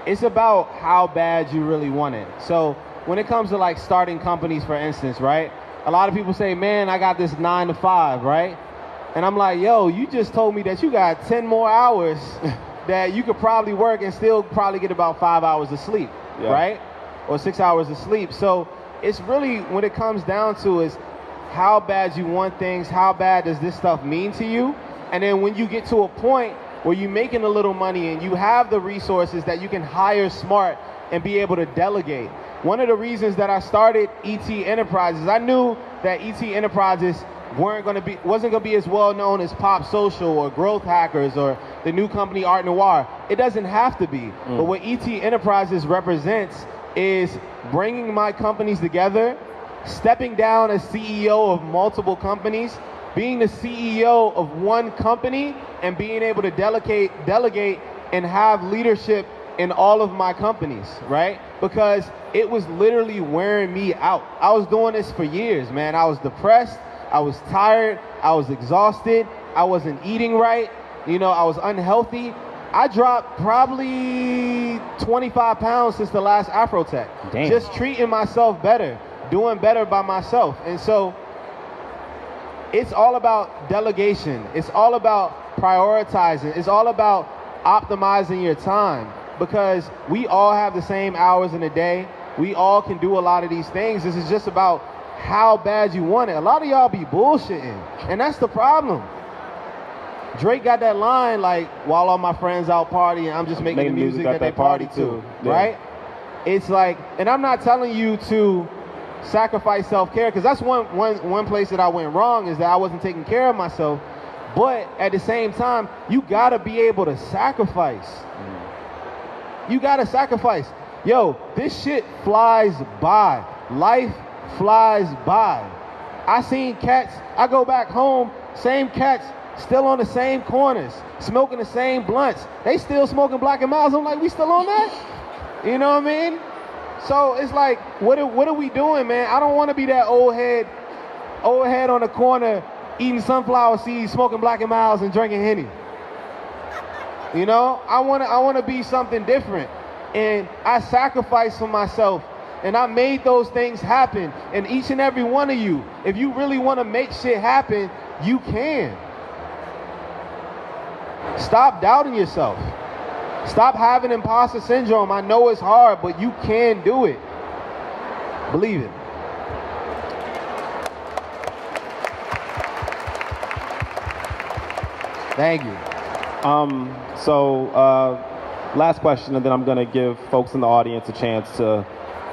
[SPEAKER 1] it's about how bad you really want it. So when it comes to like starting companies, for instance, right? A lot of people say, man, I got this 9 to 5, right? And I'm like, yo, you just told me that you got 10 more hours that you could probably work and still probably get about 5 hours of sleep, right? Or 6 hours of sleep. So it's really, when it comes down to is how bad you want things, how bad does this stuff mean to you? And then when you get to a point where you're making a little money and you have the resources that you can hire smart and be able to delegate. One of the reasons that I started ET Enterprises, I knew that ET Enterprises wasn't going to be as well known as Pop Social or Growth Hackers or the new company Art Noir. It doesn't have to be. But what ET Enterprises represents is bringing my companies together, stepping down as CEO of multiple companies, being the CEO of one company, and being able to delegate and have leadership in all of my companies, right? Because it was literally wearing me out. I was doing this for years, man. I was depressed, I was tired, I was exhausted, I wasn't eating right, you know, I was unhealthy, I dropped probably 25 pounds since the last AfroTech.
[SPEAKER 2] Damn.
[SPEAKER 1] Just treating myself better, doing better by myself. And so it's all about delegation. It's all about prioritizing. It's all about optimizing your time, because we all have the same hours in a day. We all can do a lot of these things. This is just about how bad you want it. A lot of y'all be bullshitting, and that's the problem. Drake got that line like, while all my friends out partying, I'm just making the music that they party to, right? It's like, and I'm not telling you to sacrifice self-care, because that's one place that I went wrong, is that I wasn't taking care of myself. But at the same time, you gotta be able to sacrifice. You gotta sacrifice. Yo, this shit flies by. Life flies by. I seen cats, I go back home, same cats, still on the same corners, smoking the same blunts. They still smoking Black and Miles. I'm like, we still on that? You know what I mean? So it's like, what are we doing, man? I don't want to be that old head on the corner eating sunflower seeds, smoking Black and Miles, and drinking Henny. You know, I want to be something different, and I sacrificed for myself, and I made those things happen. And each and every one of you, if you really want to make shit happen, you can. Stop doubting yourself. Stop having imposter syndrome. I know it's hard, but you can do it. Believe it. Thank you.
[SPEAKER 2] Last question, and then I'm going to give folks in the audience a chance to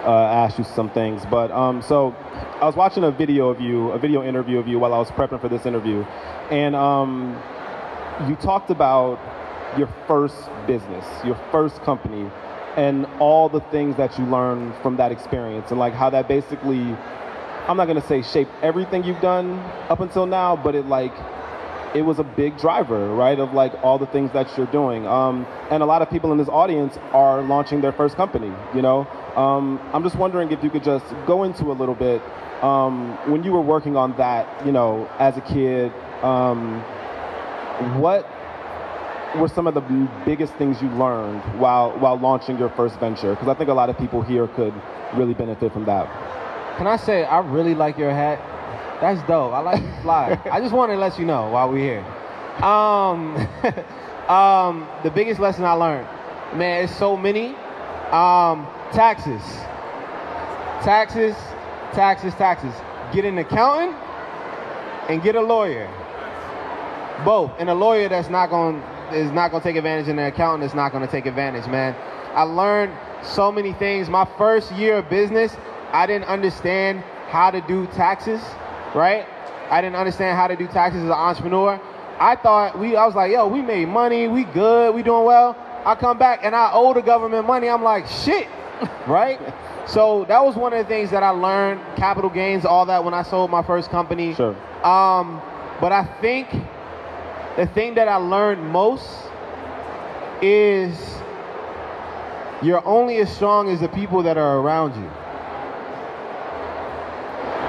[SPEAKER 2] ask you some things. But so I was watching a video interview of you while I was prepping for this interview, and you talked about your first business, your first company, and all the things that you learned from that experience, and like how that basically, I'm not going to say shaped everything you've done up until now, but it was a big driver, right, of like all the things that you're doing. And a lot of people in this audience are launching their first company, you know. I'm just wondering if you could just go into a little bit, when you were working on that, you know, as a kid, what were some of the biggest things you learned while launching your first venture? Because I think a lot of people here could really benefit from that.
[SPEAKER 1] Can I say, I really like your hat. That's dope. I like you fly. I just wanted to let you know while we're here. The biggest lesson I learned, man, it's so many. Taxes. Get an accountant and get a lawyer. Both. And a lawyer is not going to take advantage, and an accountant is not going to take advantage, man. I learned so many things. My first year of business, I didn't understand how to do taxes. Right? I didn't understand how to do taxes as an entrepreneur. I was like, yo, we made money, we good, we doing well. I come back and I owe the government money. I'm like, shit, right? So that was one of the things that I learned, capital gains, all that, when I sold my first company.
[SPEAKER 2] Sure.
[SPEAKER 1] But I think the thing that I learned most is you're only as strong as the people that are around you.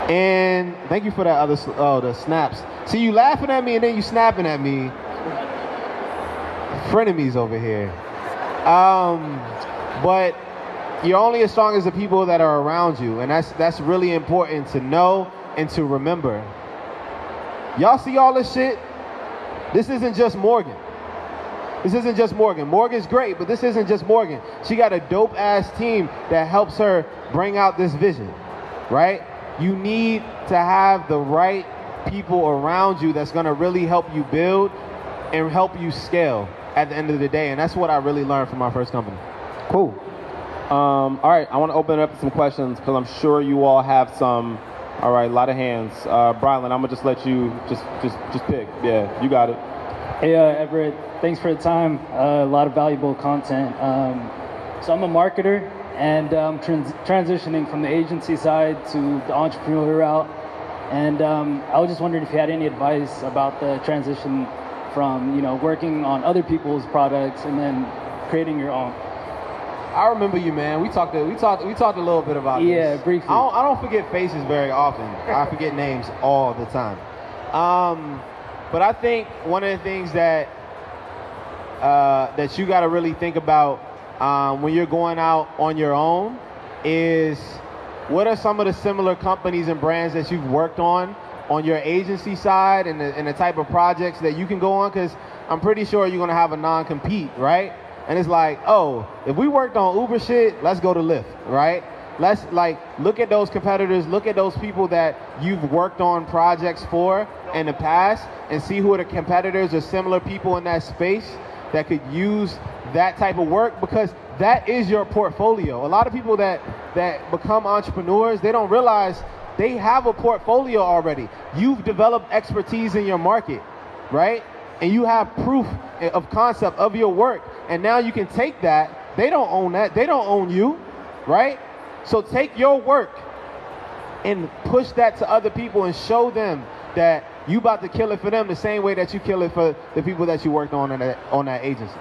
[SPEAKER 1] And thank you for that the snaps. See, you laughing at me and then you snapping at me. Frenemies over here. But you're only as strong as the people that are around you. And that's really important to know and to remember. Y'all see all this shit? This isn't just Morgan. Morgan's great, but this isn't just Morgan. She got a dope ass team that helps her bring out this vision, right? You need to have the right people around you that's going to really help you build and help you scale at the end of the day. And that's what I really learned from my first company.
[SPEAKER 2] Cool. All right, I want to open it up to some questions because I'm sure you all have some. All right, a lot of hands. Brylan, I'm going to just let you just pick. Yeah, you got it.
[SPEAKER 3] Hey, Everett, thanks for the time. A lot of valuable content. So I'm a marketer, and I'm transitioning from the agency side to the entrepreneur route. And I was just wondering if you had any advice about the transition from, you know, working on other people's products and then creating your own.
[SPEAKER 1] I remember you, man. We talked a little bit about this.
[SPEAKER 3] Yeah, briefly.
[SPEAKER 1] I don't forget faces very often. I forget names all the time. But I think one of the things that that you got to really think about when you're going out on your own is, what are some of the similar companies and brands that you've worked on your agency side, and the type of projects that you can go on? Because I'm pretty sure you're going to have a non-compete, right? And it's like, oh, if we worked on Uber shit, let's go to Lyft, right? Let's look at those competitors, look at those people that you've worked on projects for in the past, and see who are the competitors or similar people in that space that could use that type of work, because that is your portfolio. A lot of people that become entrepreneurs, they don't realize they have a portfolio already. You've developed expertise in your market, right? And you have proof of concept of your work. And now you can take that. They don't own that. They don't own you, right? So take your work and push that to other people and show them that you about to kill it for them the same way that you kill it for the people that you worked on that agency.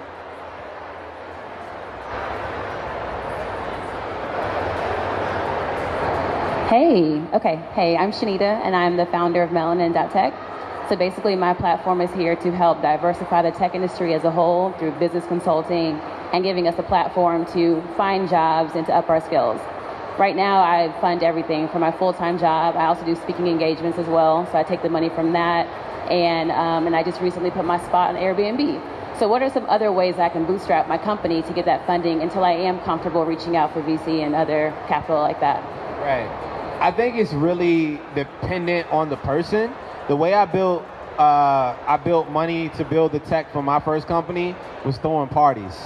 [SPEAKER 4] Hey, I'm Shanita, and I'm the founder of Melanin.tech. So basically, my platform is here to help diversify the tech industry as a whole through business consulting and giving us a platform to find jobs and to up our skills. Right now, I fund everything from my full-time job. I also do speaking engagements as well, so I take the money from that, and I just recently put my spot on Airbnb. So what are some other ways I can bootstrap my company to get that funding until I am comfortable reaching out for VC and other capital like that?
[SPEAKER 1] Right. I think it's really dependent on the person. The way I built money to build the tech for my first company was throwing parties.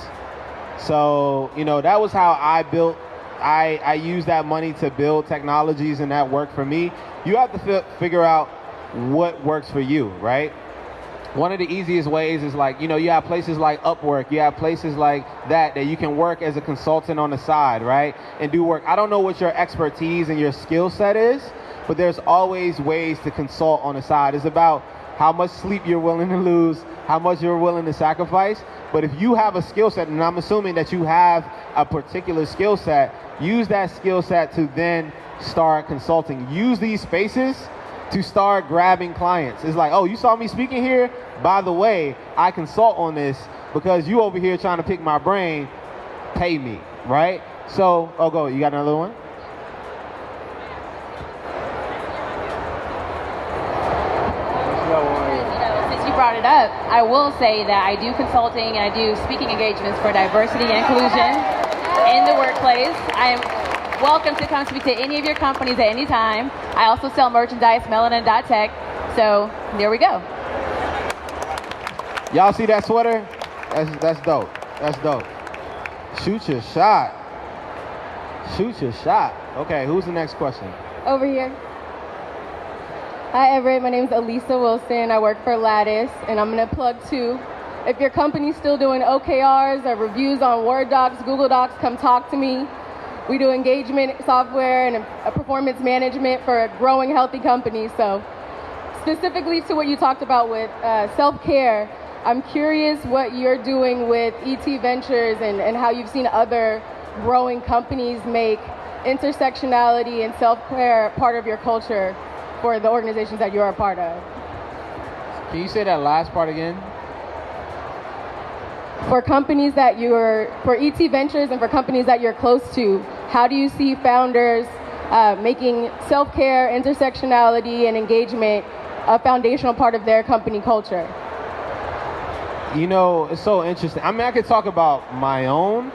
[SPEAKER 1] So, that was how I built. I used that money to build technologies, and that worked for me. You have to figure out what works for you, right? One of the easiest ways is you have places like Upwork, you have places like that you can work as a consultant on the side, right? And do work. I don't know what your expertise and your skill set is, but there's always ways to consult on the side. It's about how much sleep you're willing to lose, how much you're willing to sacrifice. But if you have a skill set, and I'm assuming that you have a particular skill set, use that skill set to then start consulting. Use these spaces to start grabbing clients. It's like, oh, you saw me speaking here? By the way, I consult on this because you over here trying to pick my brain, pay me, right? So, go, you got another one?
[SPEAKER 4] Since you brought it up, I will say that I do consulting and I do speaking engagements for diversity and inclusion in the workplace. I am welcome to come speak to any of your companies at any time. I also sell merchandise, Melanin.tech. So there we go.
[SPEAKER 1] Y'all see that sweater? That's dope. That's dope. Shoot your shot. Shoot your shot. Okay, who's the next question?
[SPEAKER 5] Over here. Hi, Everett. My name is Elisa Wilson. I work for Lattice, and I'm going to plug too. If your company's still doing OKRs or reviews on Word docs, Google Docs, come talk to me. We do engagement software and a performance management for a growing, healthy company. So specifically to what you talked about with self-care, I'm curious what you're doing with ET Ventures and how you've seen other growing companies make intersectionality and self-care part of your culture for the organizations that you're a part of.
[SPEAKER 1] Can you say that last part again?
[SPEAKER 5] For companies that for ET Ventures and for companies that you're close to, how do you see founders making self-care, intersectionality, and engagement a foundational part of their company culture?
[SPEAKER 1] It's so interesting. I mean, I could talk about my own.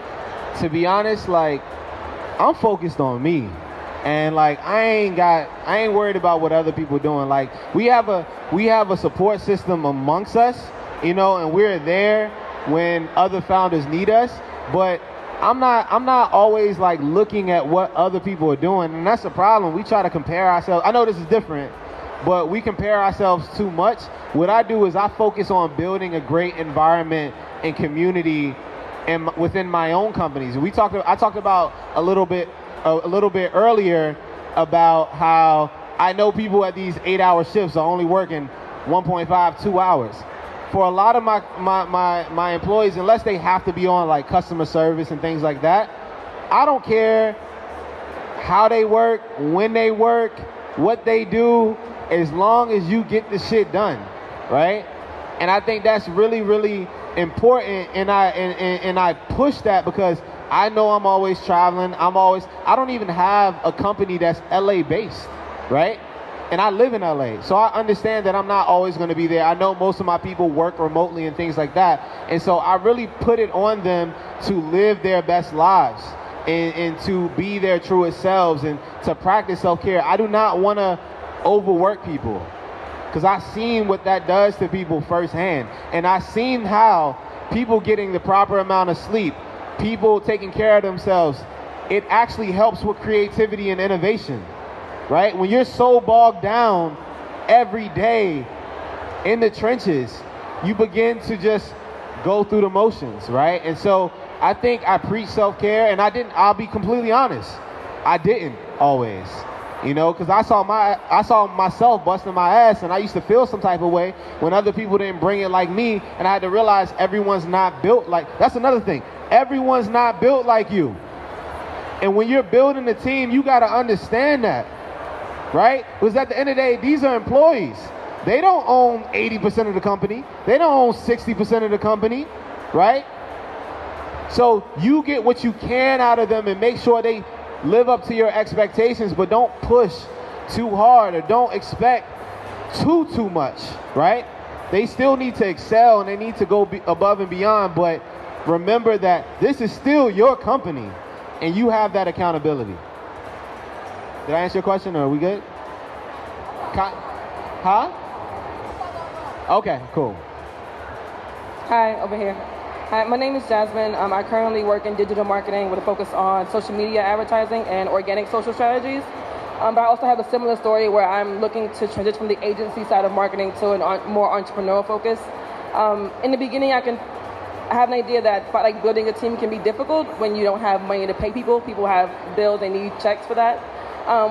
[SPEAKER 1] To be honest, I'm focused on me. And I ain't worried about what other people are doing. We have a support system amongst us, and we're there when other founders need us. But I'm not always looking at what other people are doing, and that's the problem. We try to compare ourselves. I know this is different, but we compare ourselves too much. What I do is I focus on building a great environment and community and within my own companies. I talked about a little bit earlier about how I know people at these 8-hour shifts are only working 1.5, 2 hours. For a lot of my employees, unless they have to be on customer service and things like that, I don't care how they work, when they work, what they do, as long as you get the shit done, right? And I think that's really, really important, and I push that because I know I'm always traveling. I don't even have a company that's LA based, right? And I live in LA, so I understand that I'm not always going to be there. I know most of my people work remotely and things like that, and so I really put it on them to live their best lives and to be their truest selves and to practice self-care. I do not want to overwork people because I've seen what that does to people firsthand, and I've seen how people getting the proper amount of sleep, people taking care of themselves, it actually helps with creativity and innovation. Right? When you're so bogged down every day in the trenches, you begin to just go through the motions, right? And so I think I preach self-care, and I'll be completely honest, I didn't always, because I saw myself busting my ass, and I used to feel some type of way when other people didn't bring it like me, and I had to realize everyone's not built that's another thing. Everyone's not built like you. And when you're building a team, you got to understand that. Right? Because at the end of the day, these are employees. They don't own 80% of the company. They don't own 60% of the company, right? So you get what you can out of them and make sure they live up to your expectations, but don't push too hard or don't expect too much, right? They still need to excel and they need to go above and beyond, but remember that this is still your company and you have that accountability. Did I answer your question, or are we good? Huh? Okay, cool.
[SPEAKER 6] Hi, over here. Hi, my name is Jasmine. I currently work in digital marketing with a focus on social media advertising and organic social strategies. But I also have a similar story where I'm looking to transition from the agency side of marketing to a more entrepreneurial focus. In the beginning, I have an idea that building a team can be difficult when you don't have money to pay people. People have bills, they need checks for that.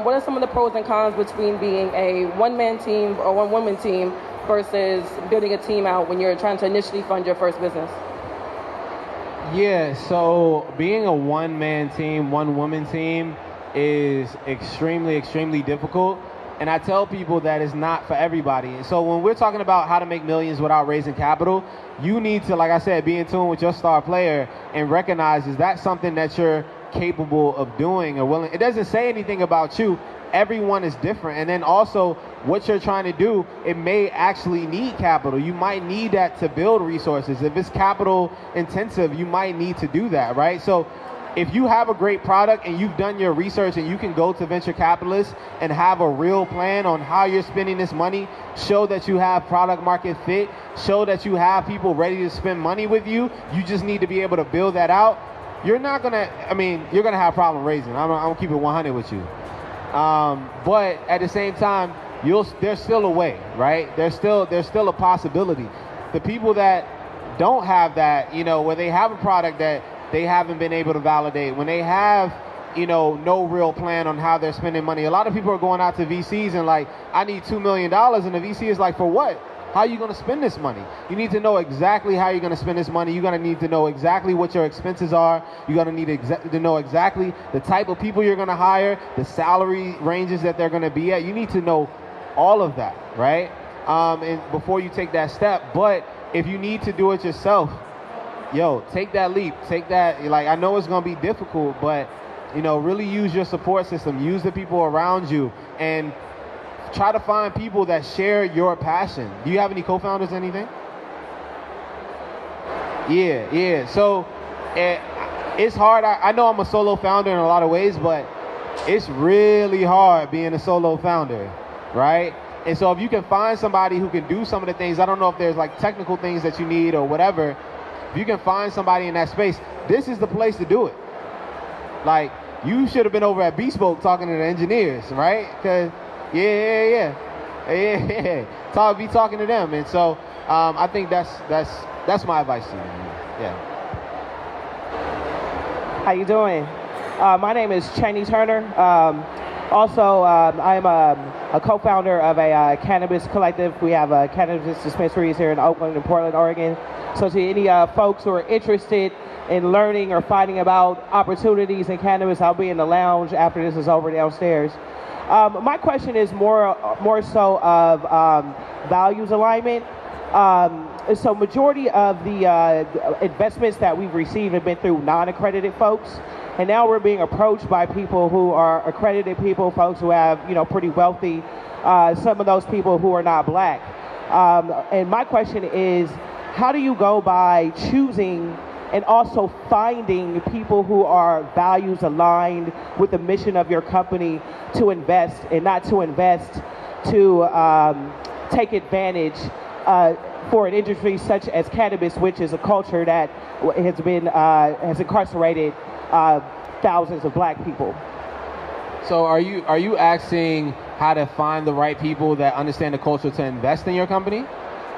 [SPEAKER 6] What are some of the pros and cons between being a one-man team or one-woman team versus building a team out when you're trying to initially fund your first business?
[SPEAKER 1] Yeah, so being a one-man team, one-woman team is extremely difficult. And I tell people that it's not for everybody. And so when we're talking about how to make millions without raising capital, you need to, like I said, be in tune with your star player and recognize, is that something that you're capable of doing or willing? It doesn't say anything about you. Everyone is different. And then also what you're trying to do, it may actually need capital. You might need that to build resources. If it's capital intensive, you might need to do that, right? So if you have a great product and you've done your research and you can go to venture capitalists and have a real plan on how you're spending this money, show that you have product market fit, show that you have people ready to spend money with you, you just need to be able to build that out. You're not gonna, you're gonna have a problem raising. I'm gonna keep it 100 with you. But at the same time, there's still a way, right? There's still a possibility. The people that don't have that, where they have a product that they haven't been able to validate, when they have, no real plan on how they're spending money. A lot of people are going out to VCs and I need $2 million, and the VC is like, for what? How are you going to spend this money? You need to know exactly how you're going to spend this money. You're going to need to know exactly what your expenses are. You're going to need to know exactly the type of people you're going to hire, the salary ranges that they're going to be at. You need to know all of that, right? And before you take that step. But if you need to do it yourself, take that leap. Take that. I know it's going to be difficult, but, really use your support system. Use the people around you and try to find people that share your passion. Do you have any co-founders or anything? Yeah. So it's hard. I know I'm a solo founder in a lot of ways, but it's really hard being a solo founder, right? And so if you can find somebody who can do some of the things, I don't know if there's technical things that you need or whatever, if you can find somebody in that space, this is the place to do it. You should have been over at Bespoke talking to the engineers, right? Because Yeah. Be talking to them, and so I think that's my advice to you. Yeah.
[SPEAKER 7] How you doing? My name is Cheney Turner. Also, I'm a co-founder of a cannabis collective. We have cannabis dispensaries here in Oakland and Portland, Oregon. So to any folks who are interested in learning or finding about opportunities in cannabis, I'll be in the lounge after this is over downstairs. My question is more so of values alignment. So majority of the investments that we've received have been through non-accredited folks. And now we're being approached by people who are accredited people, folks who have, pretty wealthy, some of those people who are not black. And my question is, how do you go by choosing and also finding people who are values aligned with the mission of your company to invest, and not to invest to take advantage for an industry such as cannabis, which is a culture that has incarcerated thousands of black people?
[SPEAKER 1] So are you asking how to find the right people that understand the culture to invest in your company?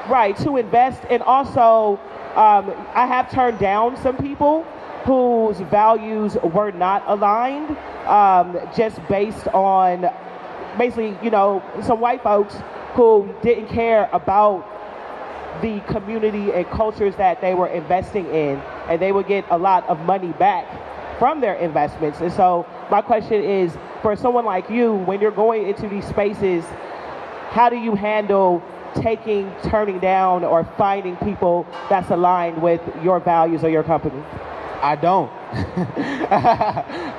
[SPEAKER 7] Right, to invest. And also, I have turned down some people whose values were not aligned, just based on basically, some white folks who didn't care about the community and cultures that they were investing in, and they would get a lot of money back from their investments. And so my question is, for someone like you, when you're going into these spaces, how do you handle turning down, or finding people that's aligned with your values or your company?
[SPEAKER 1] I don't.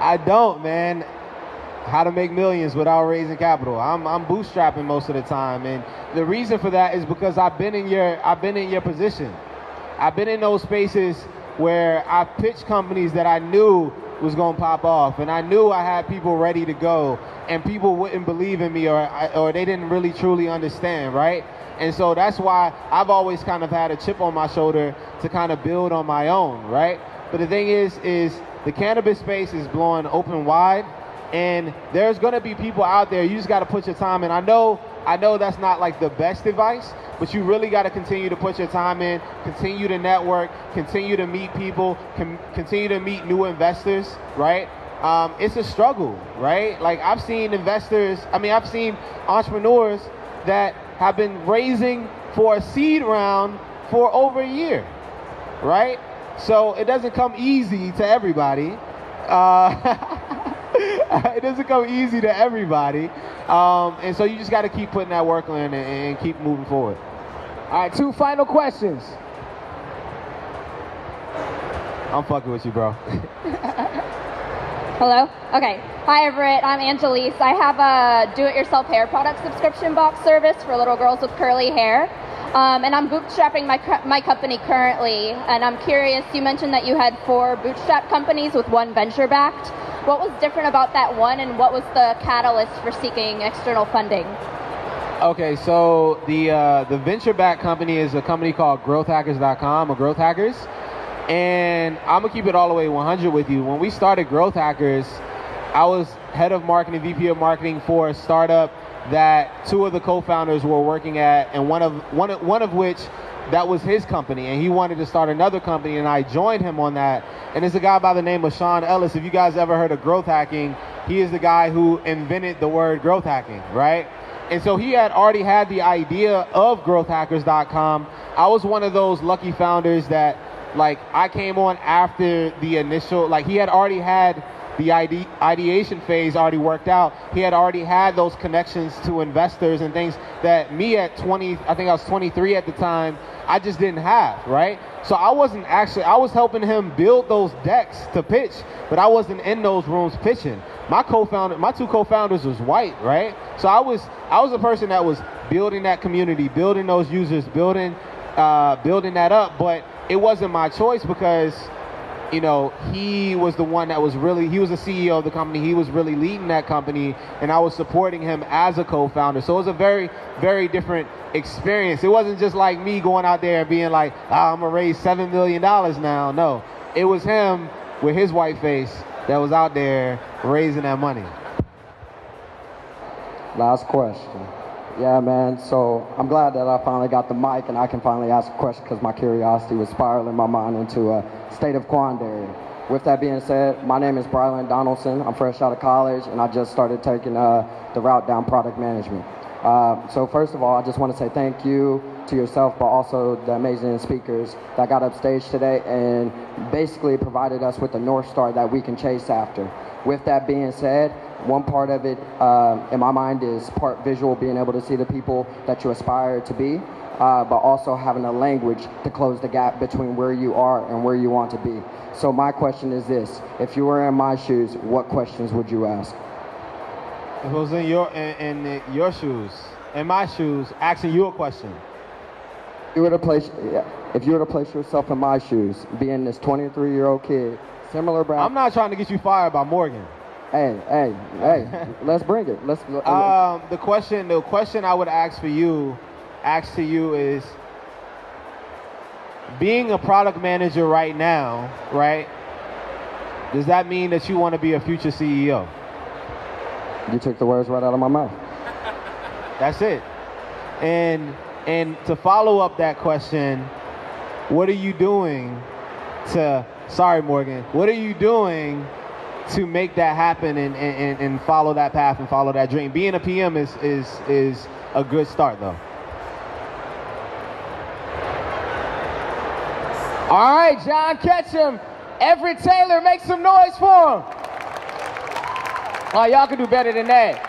[SPEAKER 1] I don't, man. How to make millions without raising capital. I'm bootstrapping most of the time, and the reason for that is because I've been in your position. I've been in those spaces where I pitched companies that I knew was going to pop off, and I knew I had people ready to go, and people wouldn't believe in me, or they didn't really truly understand, right? And so that's why I've always kind of had a chip on my shoulder to kind of build on my own, right? But the thing is the cannabis space is blowing open wide, and there's going to be people out there. You just got to put your time in. I know that's not like the best advice, but you really got to continue to put your time in, continue to network, continue to meet people, continue to meet new investors, right? It's a struggle, right? Like I've seen entrepreneurs that have been raising for a seed round for over a year, right? So it doesn't come easy to everybody. It doesn't come easy to everybody. And so you just got to keep putting that work in and keep moving forward.
[SPEAKER 8] All right, 2 final questions.
[SPEAKER 1] I'm fucking with you, bro.
[SPEAKER 9] Hello? Okay. Hi, Everette. I'm Angelise. I have a do-it-yourself hair product subscription box service for little girls with curly hair. And I'm bootstrapping my company currently. And I'm curious, you mentioned that you had 4 bootstrap companies with 1 venture-backed. What was different about that one, and what was the catalyst for seeking external funding?
[SPEAKER 1] Okay, so the venture-backed company is a company called growthhackers.com, or Growth Hackers. And I'm going to keep it all the way 100 with you. When we started Growth Hackers, I was head of marketing, VP of marketing for a startup that 2 of the co-founders were working at, and one of which that was his company, and he wanted to start another company, and I joined him on that. And it's a guy by the name of Sean Ellis. If you guys ever heard of growth hacking, he is the guy who invented the word growth hacking, right? And so he had already had the idea of growthhackers.com. I was one of those lucky founders that, like, I came on after the initial, like, he had already had the ideation phase already worked out. He had already had those connections to investors and things that me at 20, I think I was 23 at the time, I just didn't have, right? So I was helping him build those decks to pitch, but I wasn't in those rooms pitching. My 2 co-founders was white, right? So I was the person that was building that community, building those users, building that up, but it wasn't my choice because, he was the one that he was the CEO of the company. He was really leading that company, and I was supporting him as a co-founder. So it was a very, very different experience. It wasn't just like me going out there and being like, I'm going to raise $7 million now. No, it was him with his white face that was out there raising that money.
[SPEAKER 10] Last question. Yeah, man, so I'm glad that I finally got the mic and I can finally ask a question because my curiosity was spiraling my mind into a state of quandary. With that being said, my name is Brylan Donaldson. I'm fresh out of college and I just started taking the route down product management. So first of all, I just want to say thank you to yourself, but also the amazing speakers that got up stage today and basically provided us with the North Star that we can chase after. With that being said, one part of it in my mind is part visual, being able to see the people that you aspire to be, but also having a language to close the gap between where you are and where you want to be. So my question is this: if you were in my shoes, what questions would you ask?
[SPEAKER 1] If it was in your shoes, in my shoes, asking you a question.
[SPEAKER 10] If you were to place yourself in my shoes, being this 23-year-old kid, similar brand.
[SPEAKER 1] I'm not trying to get you fired by Morgan.
[SPEAKER 10] Hey, let's bring it.
[SPEAKER 1] The question I would ask to you is, being a product manager right now, right? Does that mean that you want to be a future CEO?
[SPEAKER 10] You took the words right out of my mouth.
[SPEAKER 1] That's it. And to follow up that question, what are you doing to, sorry Morgan, what are you doing to make that happen and follow that path and follow that dream? Being a PM is a good start though.
[SPEAKER 8] All right, John Ketchum, EveretteTaylor, make some noise for him. Oh, y'all can do better than that.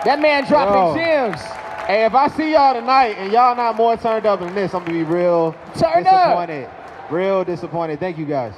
[SPEAKER 8] That man dropping gems.
[SPEAKER 1] Hey, if I see y'all tonight and y'all not more turned up than this, I'm gonna be real disappointed. Real disappointed. Thank you guys.